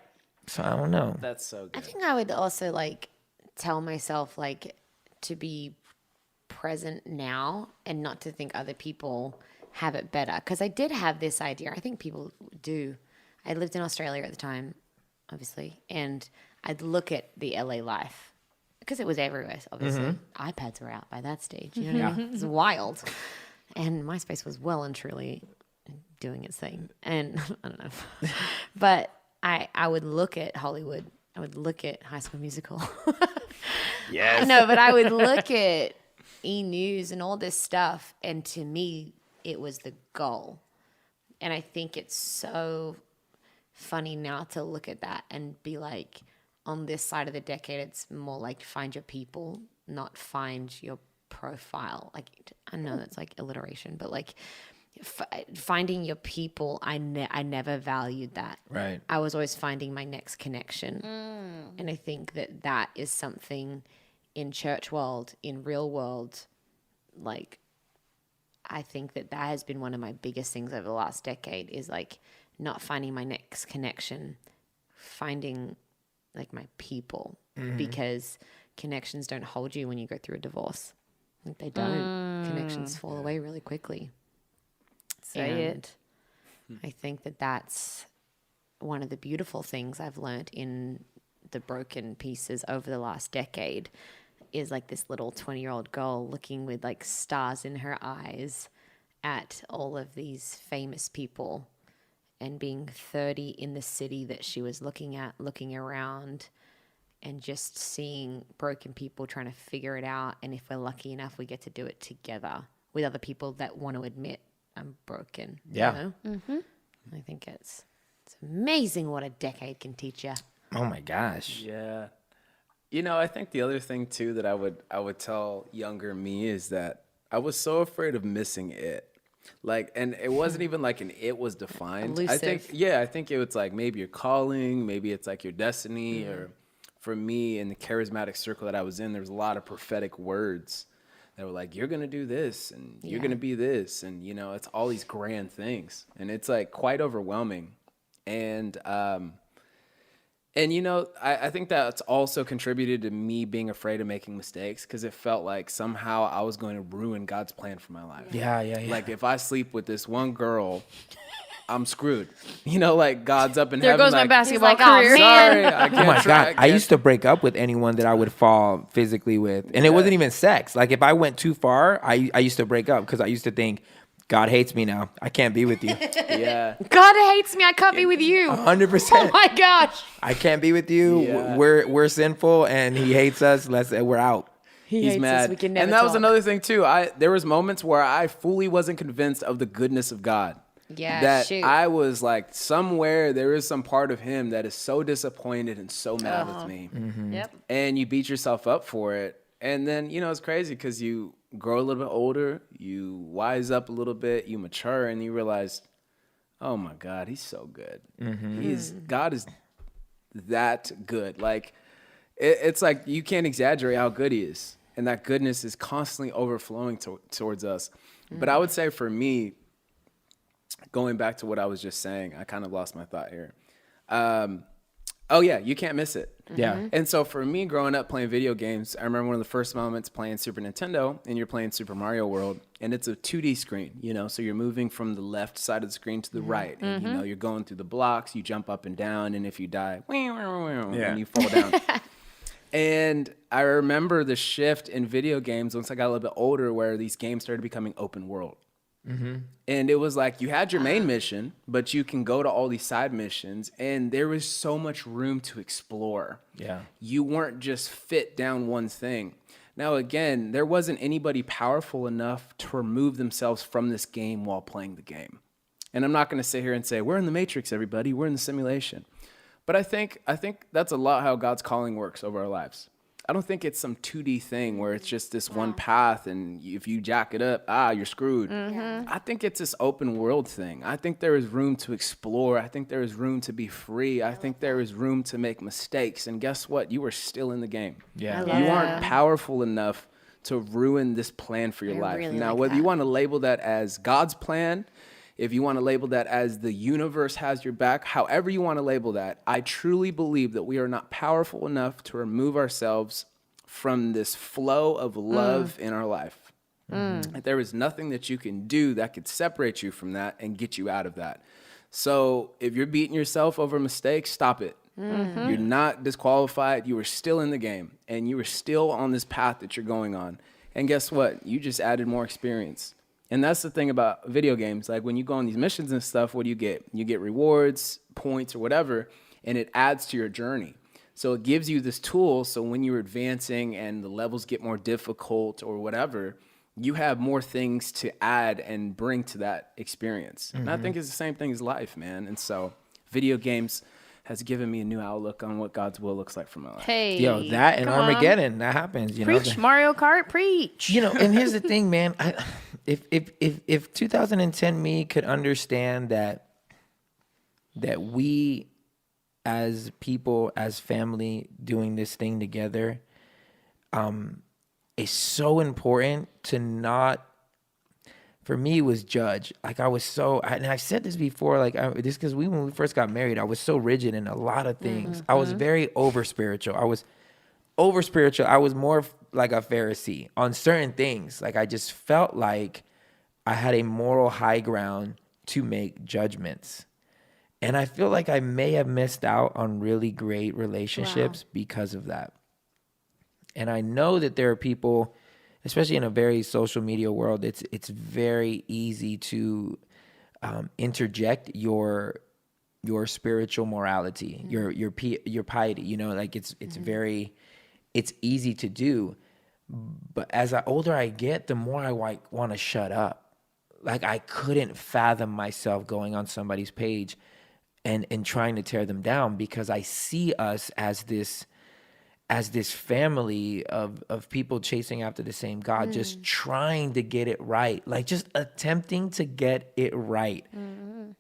So I don't know. That's so I good. think I would also like tell myself like to be present now and not to think other people have it better. Because I did have this idea. I think people do. I lived in Australia at the time, obviously, and I'd look at the LA life because it was everywhere, obviously. iPads were out by that stage. You know what I mean? It was wild. And MySpace was well and truly doing its thing. And I don't know. But I would look at Hollywood. I would look at High School Musical. Yes. No, but I would look at E! News and all this stuff. And to me, it was the goal. And I think it's so funny now to look at that and be like, on this side of the decade, it's more like find your people, not find your profile. Like, I know that's like alliteration, but like finding your people, I never valued that. Right. I was always finding my next connection. And I think that is something in church world, in real world, like, I think that has been one of my biggest things over the last decade is like not finding my next connection, finding like my people, because connections don't hold you when you go through a divorce. Like they don't. Connections fall away really quickly. Say it. I think that that's one of the beautiful things I've learned in the broken pieces over the last decade is like this little 20-year-old girl looking with like stars in her eyes at all of these famous people and being 30 in the city that she was looking at, looking around and just seeing broken people trying to figure it out. And if we're lucky enough, we get to do it together with other people that want to admit I'm broken. Yeah. You know? I think it's amazing what a decade can teach you. Oh my gosh. Yeah. You know, I think the other thing too that I would tell younger me is that I was so afraid of missing it. Like, and it wasn't even like it was defined. I think it was like maybe your calling, maybe it's like your destiny, or for me in the charismatic circle that I was in, there was a lot of prophetic words that were like, you're going to do this and you're going to be this. And, you know, it's all these grand things. And it's like quite overwhelming. And And, you know, I think that's also contributed to me being afraid of making mistakes because it felt like somehow I was going to ruin God's plan for my life. Yeah. Like, if I sleep with this one girl, I'm screwed. You know, like, God's up in There heaven. goes my like, basketball He's like, "Aw, career. man." Sorry, I can't Oh my try- God. I used to break up with anyone that I would fall physically with. And it wasn't even sex. Like if I went too far, I used to break up because I used to think, God hates me now. I can't be with you. Yeah. God hates me. I can't be with you. 100%. Oh my gosh. I can't be with you. Yeah. We're sinful and he hates us. We're out. He's mad. We can never and that was talk. another thing too. There was moments where I fully wasn't convinced of the goodness of God. Yeah, that shoot. I was like, somewhere there is some part of him that is so disappointed and so mad with me. Yep. And you beat yourself up for it. And then, you know, it's crazy because you grow a little bit older, you wise up a little bit, you mature, and you realize, oh my God, he's so good. God is that good. Like, it's like you can't exaggerate how good he is. And that goodness is constantly overflowing towards us. But I would say for me, going back to what I was just saying, I kind of lost my thought here. Oh yeah, you can't miss it. Yeah. And so for me, growing up playing video games, I remember one of the first moments playing Super Nintendo, and you're playing Super Mario World, and it's a 2D screen, you know, so you're moving from the left side of the screen to the right, and you know, you're going through the blocks, you jump up and down, and if you die, and you fall down. And I remember the shift in video games once I got a little bit older, where these games started becoming open world. And it was like you had your main mission, but you can go to all these side missions, and there was so much room to explore. Yeah. You weren't just fit down one thing. Now, again, there wasn't anybody powerful enough to remove themselves from this game while playing the game. And I'm not going to sit here and say, we're in the Matrix, everybody. We're in the simulation. But I think that's a lot how God's calling works over our lives. I don't think it's some 2D thing where it's just this one path, and if you jack it up, you're screwed. I think it's this open world thing. I think there is room to explore. I think there is room to be free. I think there is room to make mistakes. And guess what? You are still in the game. Yeah. You aren't powerful enough to ruin this plan for your life. really Now, like whether you that. want to label that as God's plan, if you want to label that as the universe has your back, however you want to label that, I truly believe that we are not powerful enough to remove ourselves from this flow of love in our life. Like, there is nothing that you can do that could separate you from that and get you out of that. So if you're beating yourself over mistakes, stop it. You're not disqualified. You are still in the game, and you are still on this path that you're going on. And guess what? You just added more experience. And that's the thing about video games. Like, when you go on these missions and stuff, what do you get? You get rewards, points, or whatever, and it adds to your journey. So it gives you this tool, so when you're advancing and the levels get more difficult or whatever, you have more things to add and bring to that experience. And I think it's the same thing as life, man. And so video games has given me a new outlook on what God's will looks like for my life. Hey. Yo, that and come on. Armageddon, that happens, you know. Preach, Mario Kart, preach. You know, and here's the thing, man. If 2010 me could understand that we as people, as family, doing this thing together, is so important to not. For me, it was judge. Like, I was so, and I've said this before, like, this because when we first got married, I was so rigid in a lot of things. I was very over spiritual. I was more like a Pharisee on certain things. Like, I just felt like I had a moral high ground to make judgments. And I feel like I may have missed out on really great relationships because of that. And I know that there are people, especially in a very social media world, it's very easy to interject your spiritual morality, your piety. You know, like it's easy to do. But as the older I get, the more I want to shut up. Like, I couldn't fathom myself going on somebody's page and trying to tear them down, because I see us as this family of people chasing after the same God, just trying to get it right, like just attempting to get it right.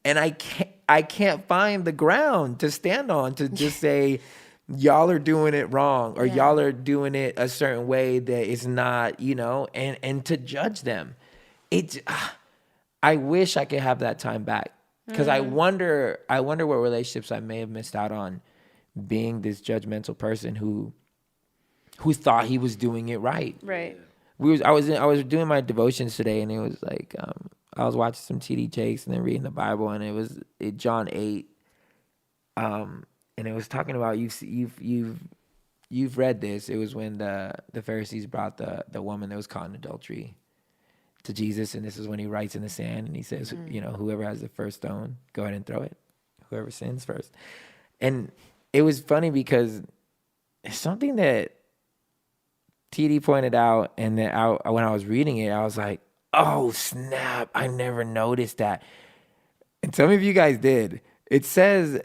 And I can't find the ground to stand on to just say, y'all are doing it wrong, or y'all are doing it a certain way that is not, you know, and to judge them. I wish I could have that time back, because I wonder what relationships I may have missed out on being this judgmental person who thought he was doing it right. Right. I was doing my devotions today, and it was like I was watching some TD Jakes and then reading the Bible, and it was John 8, and it was talking about you've read this. It was when the Pharisees brought the woman that was caught in adultery to Jesus, and this is when he writes in the sand, and he says, whoever has the first stone, go ahead and throw it. Whoever sins first. And it was funny because it's something that TD pointed out, and then when I was reading it, I was like, oh, snap, I never noticed that. And some of you guys did. It says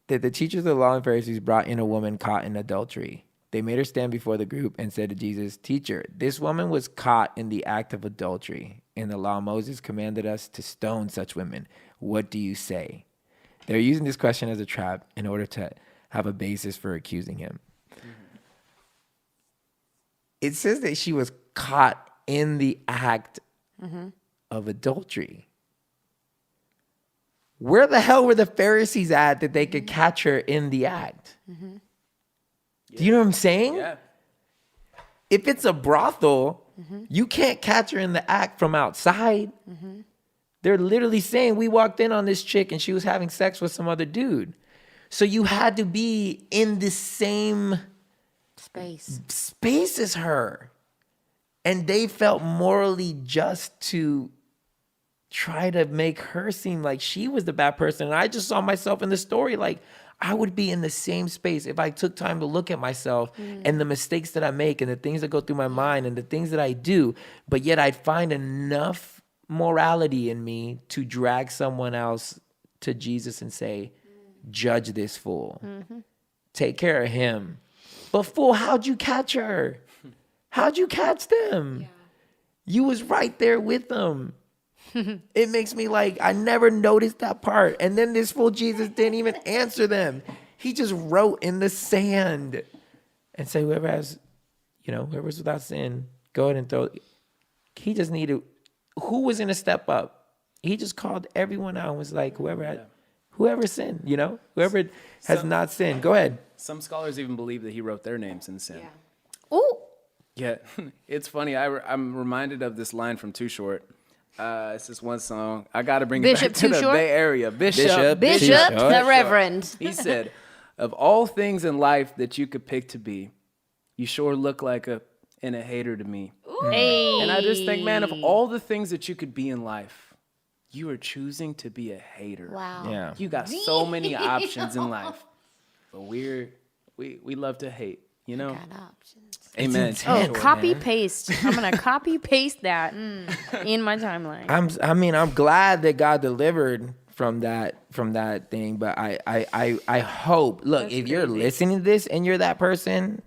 that the teachers of the law and Pharisees brought in a woman caught in adultery. They made her stand before the group and said to Jesus, "Teacher, this woman was caught in the act of adultery. In the law, Moses commanded us to stone such women. What do you say?" They're using this question as a trap in order to have a basis for accusing him. It says that she was caught in the act of adultery. Where the hell were the Pharisees at that they could catch her in the act? Do you know what I'm saying? Yeah. If it's a brothel, you can't catch her in the act from outside. They're literally saying, we walked in on this chick and she was having sex with some other dude. So you had to be in the same space as her. And they felt morally just to try to make her seem like she was the bad person. And I just saw myself in the story. Like, I would be in the same space if I took time to look at myself and the mistakes that I make and the things that go through my mind and the things that I do. But yet I'd find enough morality in me to drag someone else to Jesus and say, judge this fool. Take care of him. But fool, how'd you catch her? How'd you catch them? Yeah. You was right there with them. It makes me like, I never noticed that part. And then this fool Jesus didn't even answer them. He just wrote in the sand and said, whoever's without sin, go ahead and throw it. He just needed, who was going to step up? He just called everyone out and was like, whoever sinned, whoever has not sinned, go ahead. Some scholars even believe that he wrote their names in the sand. Yeah. Ooh. Yeah, it's funny. I'm reminded of this line from Too Short. It's this one song. I got to bring Bishop it back to the Too Short? Bay Area. Bishop the Reverend. He said, of all things in life that you could pick to be, you sure look like a hater to me. Hey. And I just think, man, of all the things that you could be in life, you are choosing to be a hater. Wow. Yeah. You got so many options in life, but we love to hate, Got options. Amen. Oh, copy paste. I'm gonna copy paste that in my timeline. I'm glad that God delivered from that thing, but I hope. Look, That's if you're crazy. listening to this and you're that person,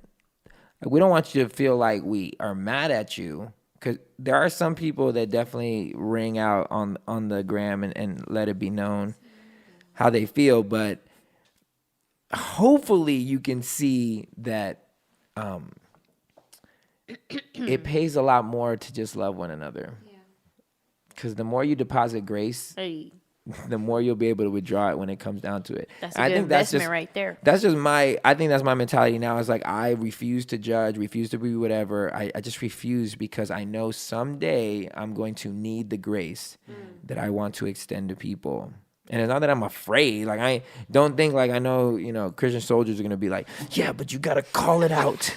we don't want you to feel like we are mad at you, because there are some people that definitely ring out on the gram and let it be known how they feel, but hopefully you can see that it pays a lot more to just love one another. Because the more you deposit grace, the more you'll be able to withdraw it when it comes down to it. That's a good investment right there. I think that's my mentality now. It's like, I refuse to judge, refuse to be whatever. I just refuse, because I know someday I'm going to need the grace that I want to extend to people. And it's not that I'm afraid. Like, I don't think, like, I know, Christian soldiers are going to be like, yeah, but you got to call it out.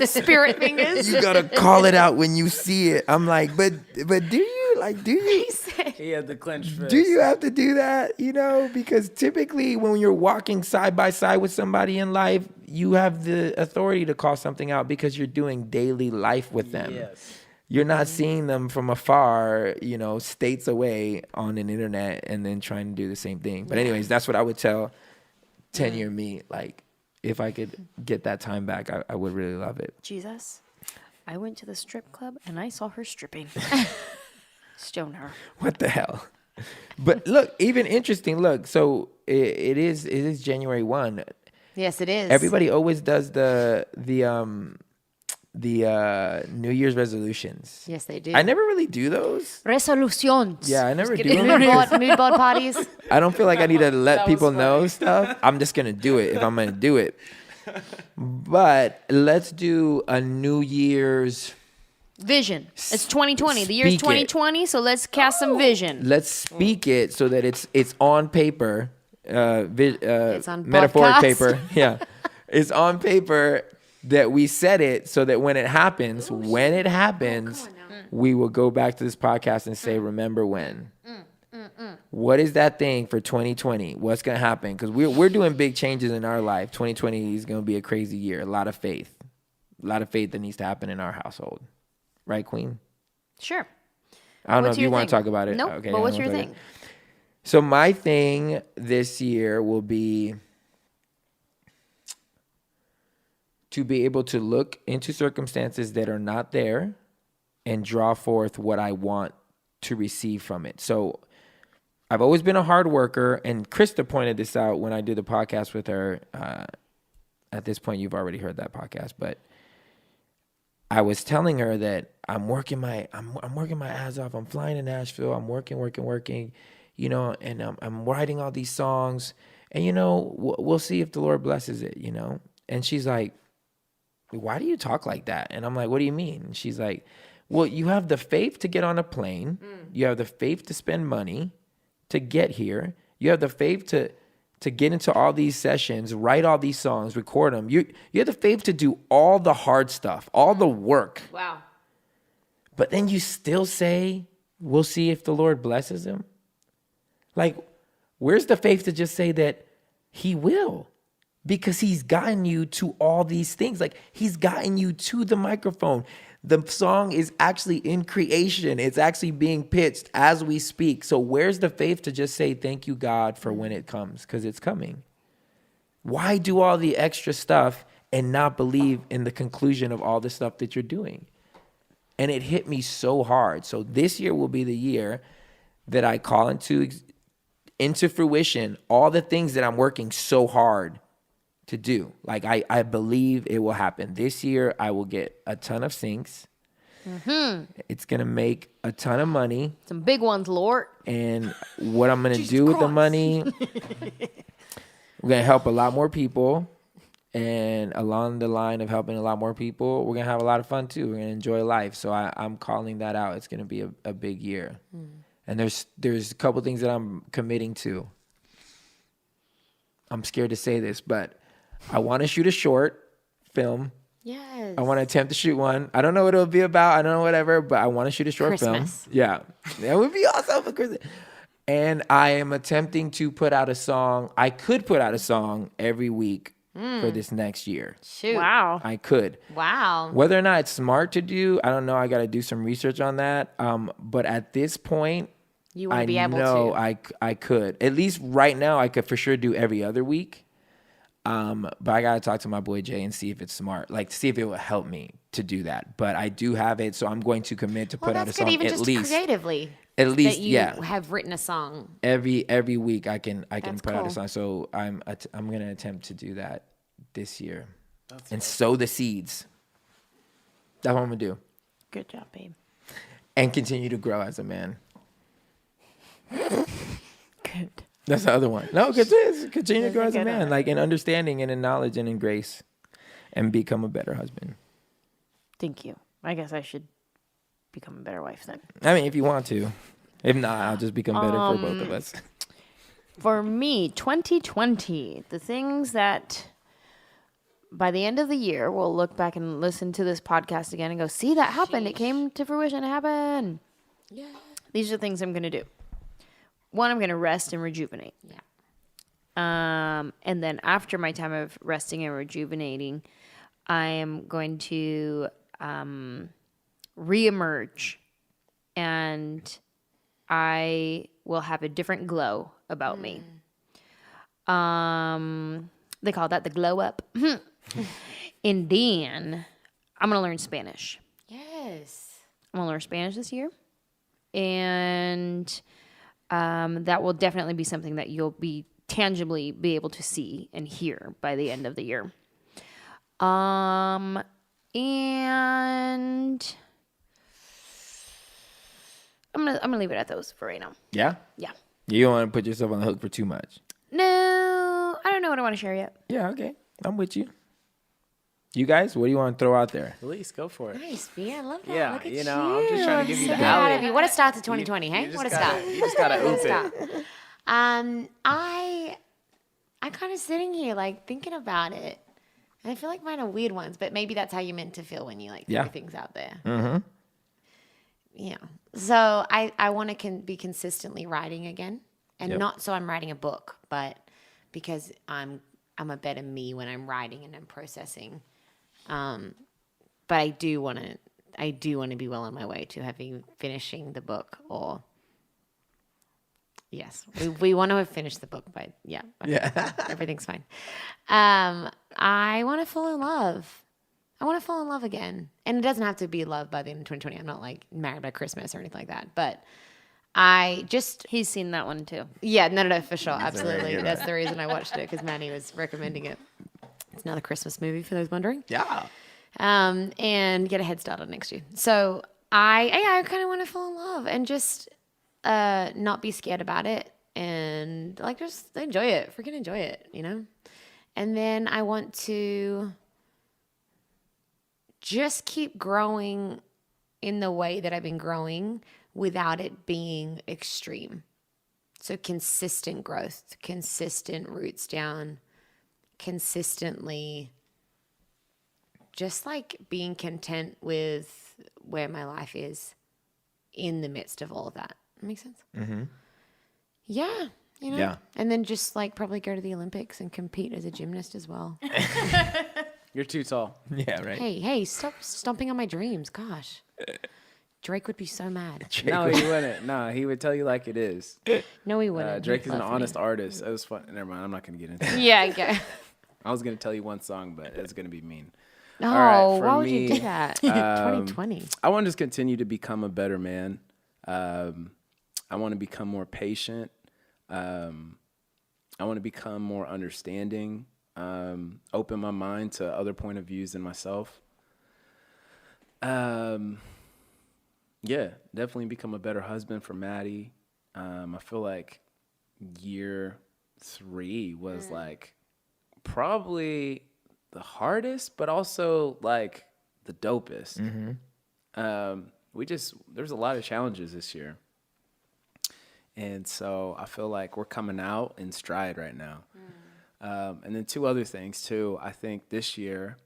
Spirit fingers. You got to call it out when you see it. I'm like, but do you? Like, do you? He had the clenched fist. Do you have to do that? Because typically when you're walking side by side with somebody in life, you have the authority to call something out because you're doing daily life with them. Yes. You're not seeing them from afar, states away on an internet and then trying to do the same thing. But anyways, that's what I would tell 10-year me. Like, if I could get that time back, I would really love it. Jesus, I went to the strip club and I saw her stripping. Stone her. What the hell? But look, even interesting. Look, so it is January 1. Yes, it is. Everybody always does the New Year's resolutions. Yes, they do. I never really do those. Resolutions. Yeah, I never do Mood them. board parties. I don't feel like I need to let That was people know funny. stuff. I'm just gonna do it if I'm gonna do it. But let's do a New Year's. Vision. It's 2020. The year's Speak it. 2020, so let's cast some vision. Let's speak it so that it's on paper. It's on metaphoric podcast. paper. Yeah, it's on paper that we said it so that when it happens, we will go back to this podcast and say, "Remember when." What is that thing for 2020? What's gonna happen? Because we're doing big changes in our life. 2020 is gonna be a crazy year. A lot of faith that needs to happen in our household. Right, Queen? Sure. I don't know What's if you your want to thing? talk about it. Nope, Okay, but I what's don't your wanna talk thing? about it. So my thing this year will be to be able to look into circumstances that are not there and draw forth what I want to receive from it. So I've always been a hard worker, and Krista pointed this out when I did the podcast with her. At this point, you've already heard that podcast, but I was telling her that I'm working my ass off. I'm flying to Nashville. I'm working, you know, and I'm writing all these songs, and you know, we'll see if the Lord blesses it, you know. And she's like, "Why do you talk like that?" And I'm like, "What do you mean?" And she's like, "Well, you have the faith to get on a plane. You have the faith to spend money to get here. You have the faith to get into all these sessions, write all these songs, record them. You have the faith to do all the hard stuff, all the work. Wow. But then you still say, we'll see if the Lord blesses him. Like, where's the faith to just say that he will? Because he's gotten you to all these things. Like, he's gotten you to the microphone. The song is actually in creation. It's actually being pitched as we speak. So where's the faith to just say, thank you, God, for when it comes? Because it's coming. Why do all the extra stuff and not believe in the conclusion of all the stuff that you're doing? And it hit me so hard. So this year will be the year that I call into fruition all the things that I'm working so hard to do. Like, I believe it will happen. This year, I will get a ton of syncs. It's going to make a ton of money. Some big ones, Lord. And what I'm going to do with the money, we're going to help a lot more people. And along the line of helping a lot more people, we're going to have a lot of fun, too. We're going to enjoy life. So I'm calling that out. It's going to be a big year. And there's a couple things that I'm committing to. I'm scared to say this, but I want to shoot a short film. Yes. I want to attempt to shoot one. I don't know what it'll be about. I don't know whatever, but I want to shoot a short Christmas. film. Yeah. That would be awesome for Christmas. And I am attempting to put out a song. I could put out a song every week for this next year. Shoot. Wow. I could. Wow. Whether or not it's smart to do, I don't know. I got to do some research on that. But at this point, You want I to be able know to. I could. At least right now, I could for sure do every other week. But I gotta talk to my boy Jay and see if it's smart, like see if it will help me to do that. But I do have it, so I'm going to commit to put out a that's song good, even at just least. creatively. At least, that you yeah. have written a song. Every week I can That's put out a cool. song. So I'm gonna attempt to do that this year, and sow the seeds. That's what I'm gonna do, Good job, babe. and continue to grow as a man. Good. That's the other one. No, continue to grow as a man, like in understanding and in knowledge and in grace, and become a better husband. Thank you. I guess I should become a better wife then. I mean, if you want to. If not, I'll just become better for both of us. For me, 2020, the things that by the end of the year, we'll look back and listen to this podcast again and go, see, that happened. It came to fruition. It happened. Yeah. These are things I'm going to do. One, I'm going to rest and rejuvenate. Yeah. And then after my time of resting and rejuvenating, I am going to reemerge, and I will have a different glow about me. They call that the glow up. And then I'm going to learn Spanish. Yes. I'm going to learn Spanish this year. And that will definitely be something that you'll be tangibly be able to see and hear by the end of the year. And I'm gonna leave it at those for right now. Yeah? Yeah. You don't want to put yourself on the hook for too much. No, I don't know what I want to share yet. Yeah, okay. I'm with you. You guys, what do you want to throw out there? Elise, go for it. Nice, B. I love that. Yeah, Look at you know, I'm just trying to give you So the proud of alley. you. What a start to 2020, hey? What a start. You just gotta oop Start. it. I kind of sitting here like thinking about it, and I feel like mine are weird ones, but maybe that's how you're meant to feel when you like throw things out there. Mm-hmm. Yeah. So I want to be consistently writing again, and not so I'm writing a book, but because I'm a better me when I'm writing and I'm processing. But I do want to be well on my way to finishing the book, or yes, we want to have finished the book, but everything's fine. I want to fall in love. I want to fall in love again, and it doesn't have to be love by the end of 2020. I'm not like married by Christmas or anything like that, but he's seen that one too. Yeah, no, for sure, absolutely. That's the reason I watched it, because Manny was recommending it. It's another Christmas movie for those wondering. Yeah. And get a head start on next year. So I kind of want to fall in love and just not be scared about it, and like just enjoy it, freaking enjoy it, you know? And then I want to just keep growing in the way that I've been growing without it being extreme. So consistent growth, consistent roots down, consistently just like being content with where my life is in the midst of all of that. Makes sense? Mm-hmm. Yeah. You know? Yeah. And then just like probably go to the Olympics and compete as a gymnast as well. You're too tall. Yeah, right. Hey, stop stomping on my dreams. Gosh. Drake would be so mad. No, he wouldn't. No, he would tell you like it is. No, he wouldn't. Drake is an honest artist. It was fun. Never mind. I'm not going to get into it. Yeah, okay. I was going to tell you one song, but it's going to be mean. No, why would you do that? 2020. I want to just continue to become a better man. I want to become more patient. I want to become more understanding. Open my mind to other point of views than myself. Yeah, definitely become a better husband for Maddie. I feel like year 3 was like probably the hardest, but also like the dopest. There's a lot of challenges this year. And so I feel like we're coming out in stride right now. And then 2 other things too. I think this year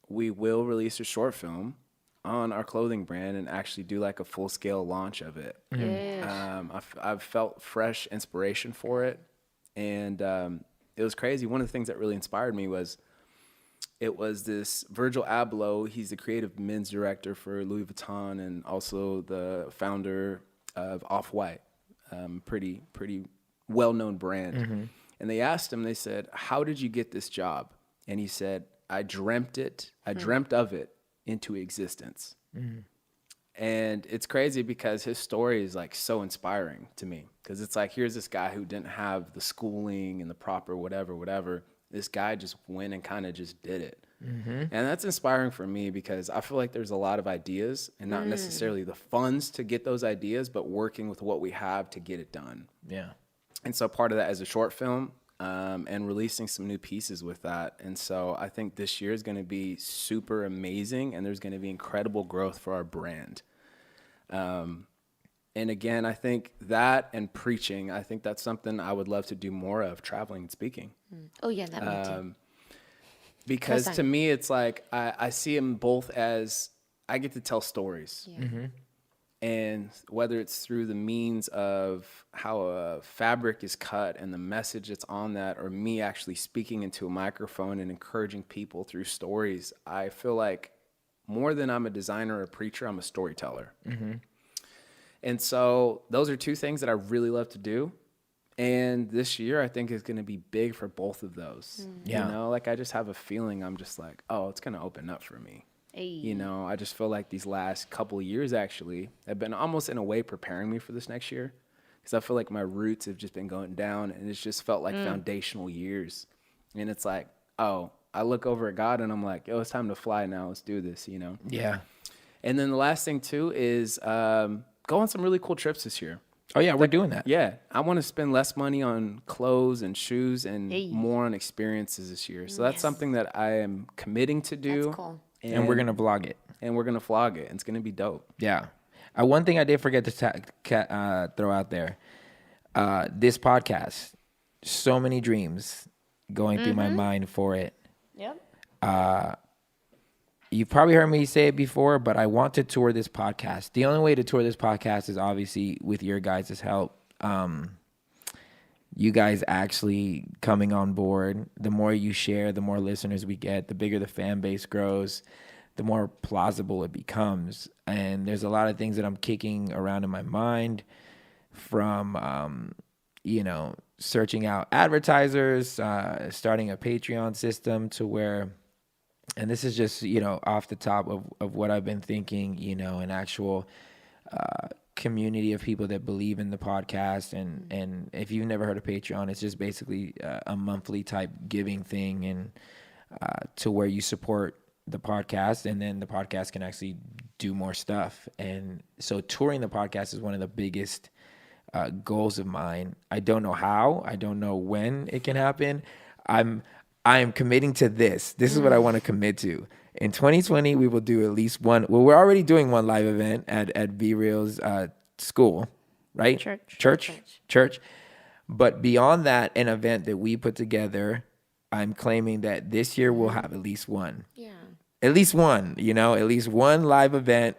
we will release a short film on our clothing brand and actually do like a full-scale launch of it. I've felt fresh inspiration for it. And it was crazy. One of the things that really inspired me was this Virgil Abloh. He's the creative men's director for Louis Vuitton and also the founder of Off-White, pretty well-known brand. And they asked him, they said, "How did you get this job?" And he said, "I dreamt of it into existence." And it's crazy because his story is like so inspiring to me, because it's like, here's this guy who didn't have the schooling and the proper whatever. This guy just went and kind of just did it. And that's inspiring for me, because I feel like there's a lot of ideas and not necessarily the funds to get those ideas, but working with what we have to get it done. Yeah. And so part of that is a short film and releasing some new pieces with that. And so I think this year is going to be super amazing, and there's going to be incredible growth for our brand. And again, I think that and preaching, I think that's something I would love to do more of, traveling and speaking. Oh, yeah, that one too. Because to me, it's like I see them both as I get to tell stories. Yeah. And whether it's through the means of how a fabric is cut and the message that's on that, or me actually speaking into a microphone and encouraging people through stories, I feel like more than I'm a designer or a preacher, I'm a storyteller. And so those are 2 things that I really love to do. And this year, I think is going to be big for both of those. Yeah. You know, like I just have a feeling I'm just like, oh, it's going to open up for me. Hey. You know, I just feel like these last couple of years actually have been almost in a way preparing me for this next year, because I feel like my roots have just been going down, and it's just felt like foundational years. And it's like, oh, I look over at God and I'm like, yo, it's time to fly now. Let's do this, you know? Yeah. And then the last thing too is go on some really cool trips this year. Oh yeah, we're doing that. Yeah, I want to spend less money on clothes and shoes and more on experiences this year. So that's something that I am committing to do. That's cool. And we're gonna vlog it. And we're gonna vlog it. It's gonna be dope. Yeah. One thing I did forget to throw out there. This podcast, so many dreams going through my mind for it. Yep. You've probably heard me say it before, but I want to tour this podcast. The only way to tour this podcast is obviously with your guys' help. You guys actually coming on board. The more you share, the more listeners we get, the bigger the fan base grows, the more plausible it becomes. And there's a lot of things that I'm kicking around in my mind from, searching out advertisers, starting a Patreon system to where, and this is just, off the top of what I've been thinking, an actual community of people that believe in the podcast. And if you've never heard of Patreon, it's just basically a monthly type giving thing, and to where you support the podcast, and then the podcast can actually do more stuff. And so touring the podcast is one of the biggest goals of mine. I don't know how, I don't know when it can happen. I am committing to this. This is what I want to commit to. In 2020, we will do at least one. Well, we're already doing one live event at Be Real's school, right? Church. But beyond that, an event that we put together, I'm claiming that this year we'll have at least one. Yeah. At least one, at least one live event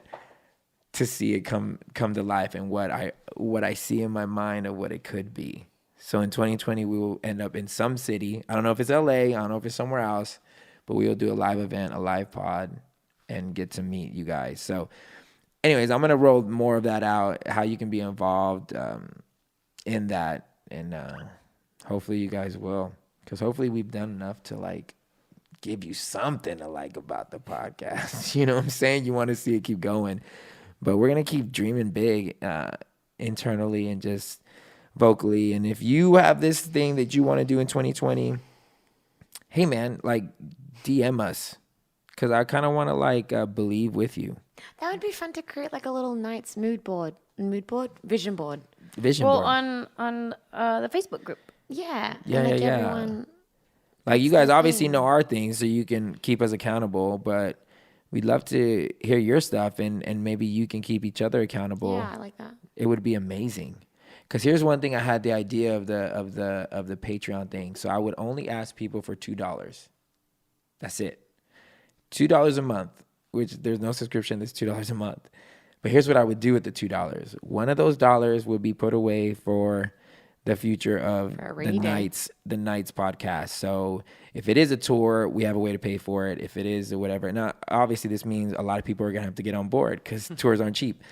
to see it come to life, and what I see in my mind of what it could be. So in 2020, we will end up in some city. I don't know if it's LA. I don't know if it's somewhere else, but we will do a live event, a live pod, and get to meet you guys. So anyways, I'm going to roll more of that out, how you can be involved in that. And hopefully you guys will, because hopefully we've done enough to give you something to like about the podcast. You know what I'm saying? You want to see it keep going. But we're going to keep dreaming big internally and just vocally. And if you have this thing that you want to do in 2020, hey man, DM us, because I kind of want to believe with you. That would be fun to create a little night's vision board. Vision Well, board. on the Facebook group. Yeah. Yeah. Everyone, you guys obviously know our things, so you can keep us accountable, but we'd love to hear your stuff, and maybe you can keep each other accountable. Yeah, I like that. It would be amazing. Because here's one thing, I had the idea of the Patreon thing. So I would only ask people for $2. That's it. $2 a month, which there's no subscription, that's $2 a month. But here's what I would do with the $2. One of those dollars would be put away for the future of the Nights podcast. So if it is a tour, we have a way to pay for it. If it is or whatever. Now, obviously, this means a lot of people are going to have to get on board because tours aren't cheap.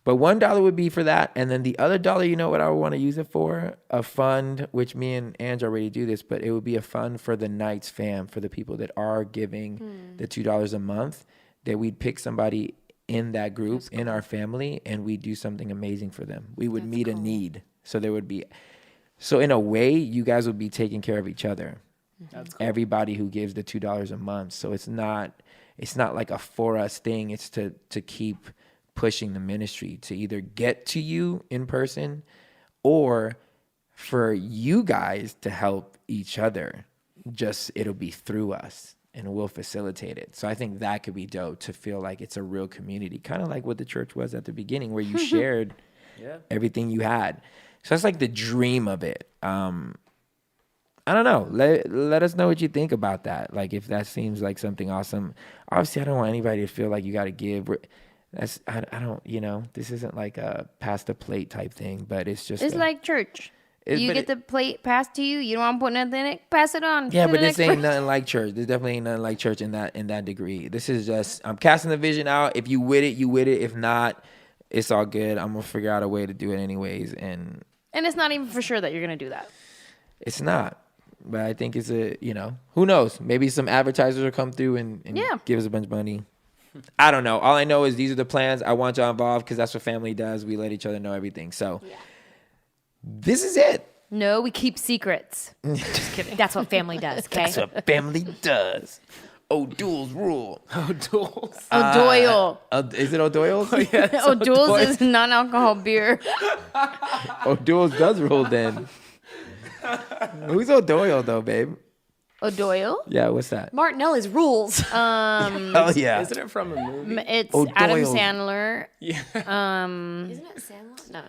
But $1 would be for that. And then the other dollar, you know what I would want to use it for? A fund, which me and Ange already do this, but it would be a fund for the Nights fam, for the people that are giving the $2 a month, that we'd pick somebody in that group, in our family, and we'd do something amazing for them. We would meet a need. So there would be, so in a way, you guys would be taking care of each other. That's cool. Everybody who gives the $2 a month. So it's not like a for us thing. It's to keep pushing the ministry to either get to you in person, or for you guys to help each other. Just it'll be through us, and we'll facilitate it. So I think that could be dope, to feel like it's a real community, kind of like what the church was at the beginning, where you shared everything you had. So that's like the dream of it. I don't know. Let us know what you think about that. If that seems like something awesome. Obviously, I don't want anybody to feel like you got to give. I don't, this isn't like a pass the plate type thing, but it's just. It's like church. You get the plate passed to you. You don't want to put nothing in it. Pass it on. Yeah, but this ain't nothing like church. There's definitely ain't nothing like church in that degree. This is just, I'm casting the vision out. If you with it, you with it. If not, it's all good. I'm gonna figure out a way to do it anyways. And it's not even for sure that you're gonna do that. It's not. But I think it's who knows? Maybe some advertisers will come through and give us a bunch of money. I don't know. All I know is these are the plans. I want y'all involved because that's what family does. We let each other know everything. So this is it. No, we keep secrets. Just kidding. That's what family does, okay? That's what family does. O'Doyle's rule. O'Doyle's. O'Doyle. Is it O'Doyle's? O'Doyle's is non-alcohol beer. O'Doyle's does rule then. Who's O'Doyle though, babe? O'Doyle? Yeah, what's that? Martinelli's rules. Oh yeah. Isn't it from a movie? It's O'Doyle. Adam Sandler. Yeah. Isn't it Sandler? No.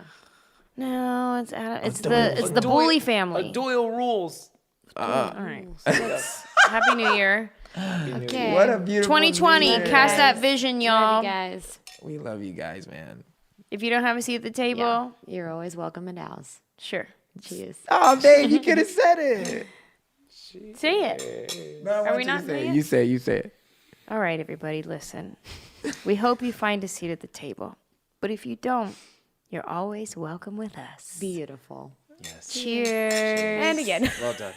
No, it's Adam. It's O'Doyle. the Bully family. O'Doyle rules. All right. Happy New Year. Okay. What a beautiful 2020. New Year. Cast that vision, Love y'all. you guys. We love you guys, man. If you don't have a seat at the table, Yeah. You're always welcome at ours. sure. Cheers. Oh, babe, you could have said it. Say it. No, I want we you not to say doing it. it? You say it. All right, everybody, listen. We hope you find a seat at the table. But if you don't, you're always welcome with us. Beautiful. Yes. Cheers. And again. Well done.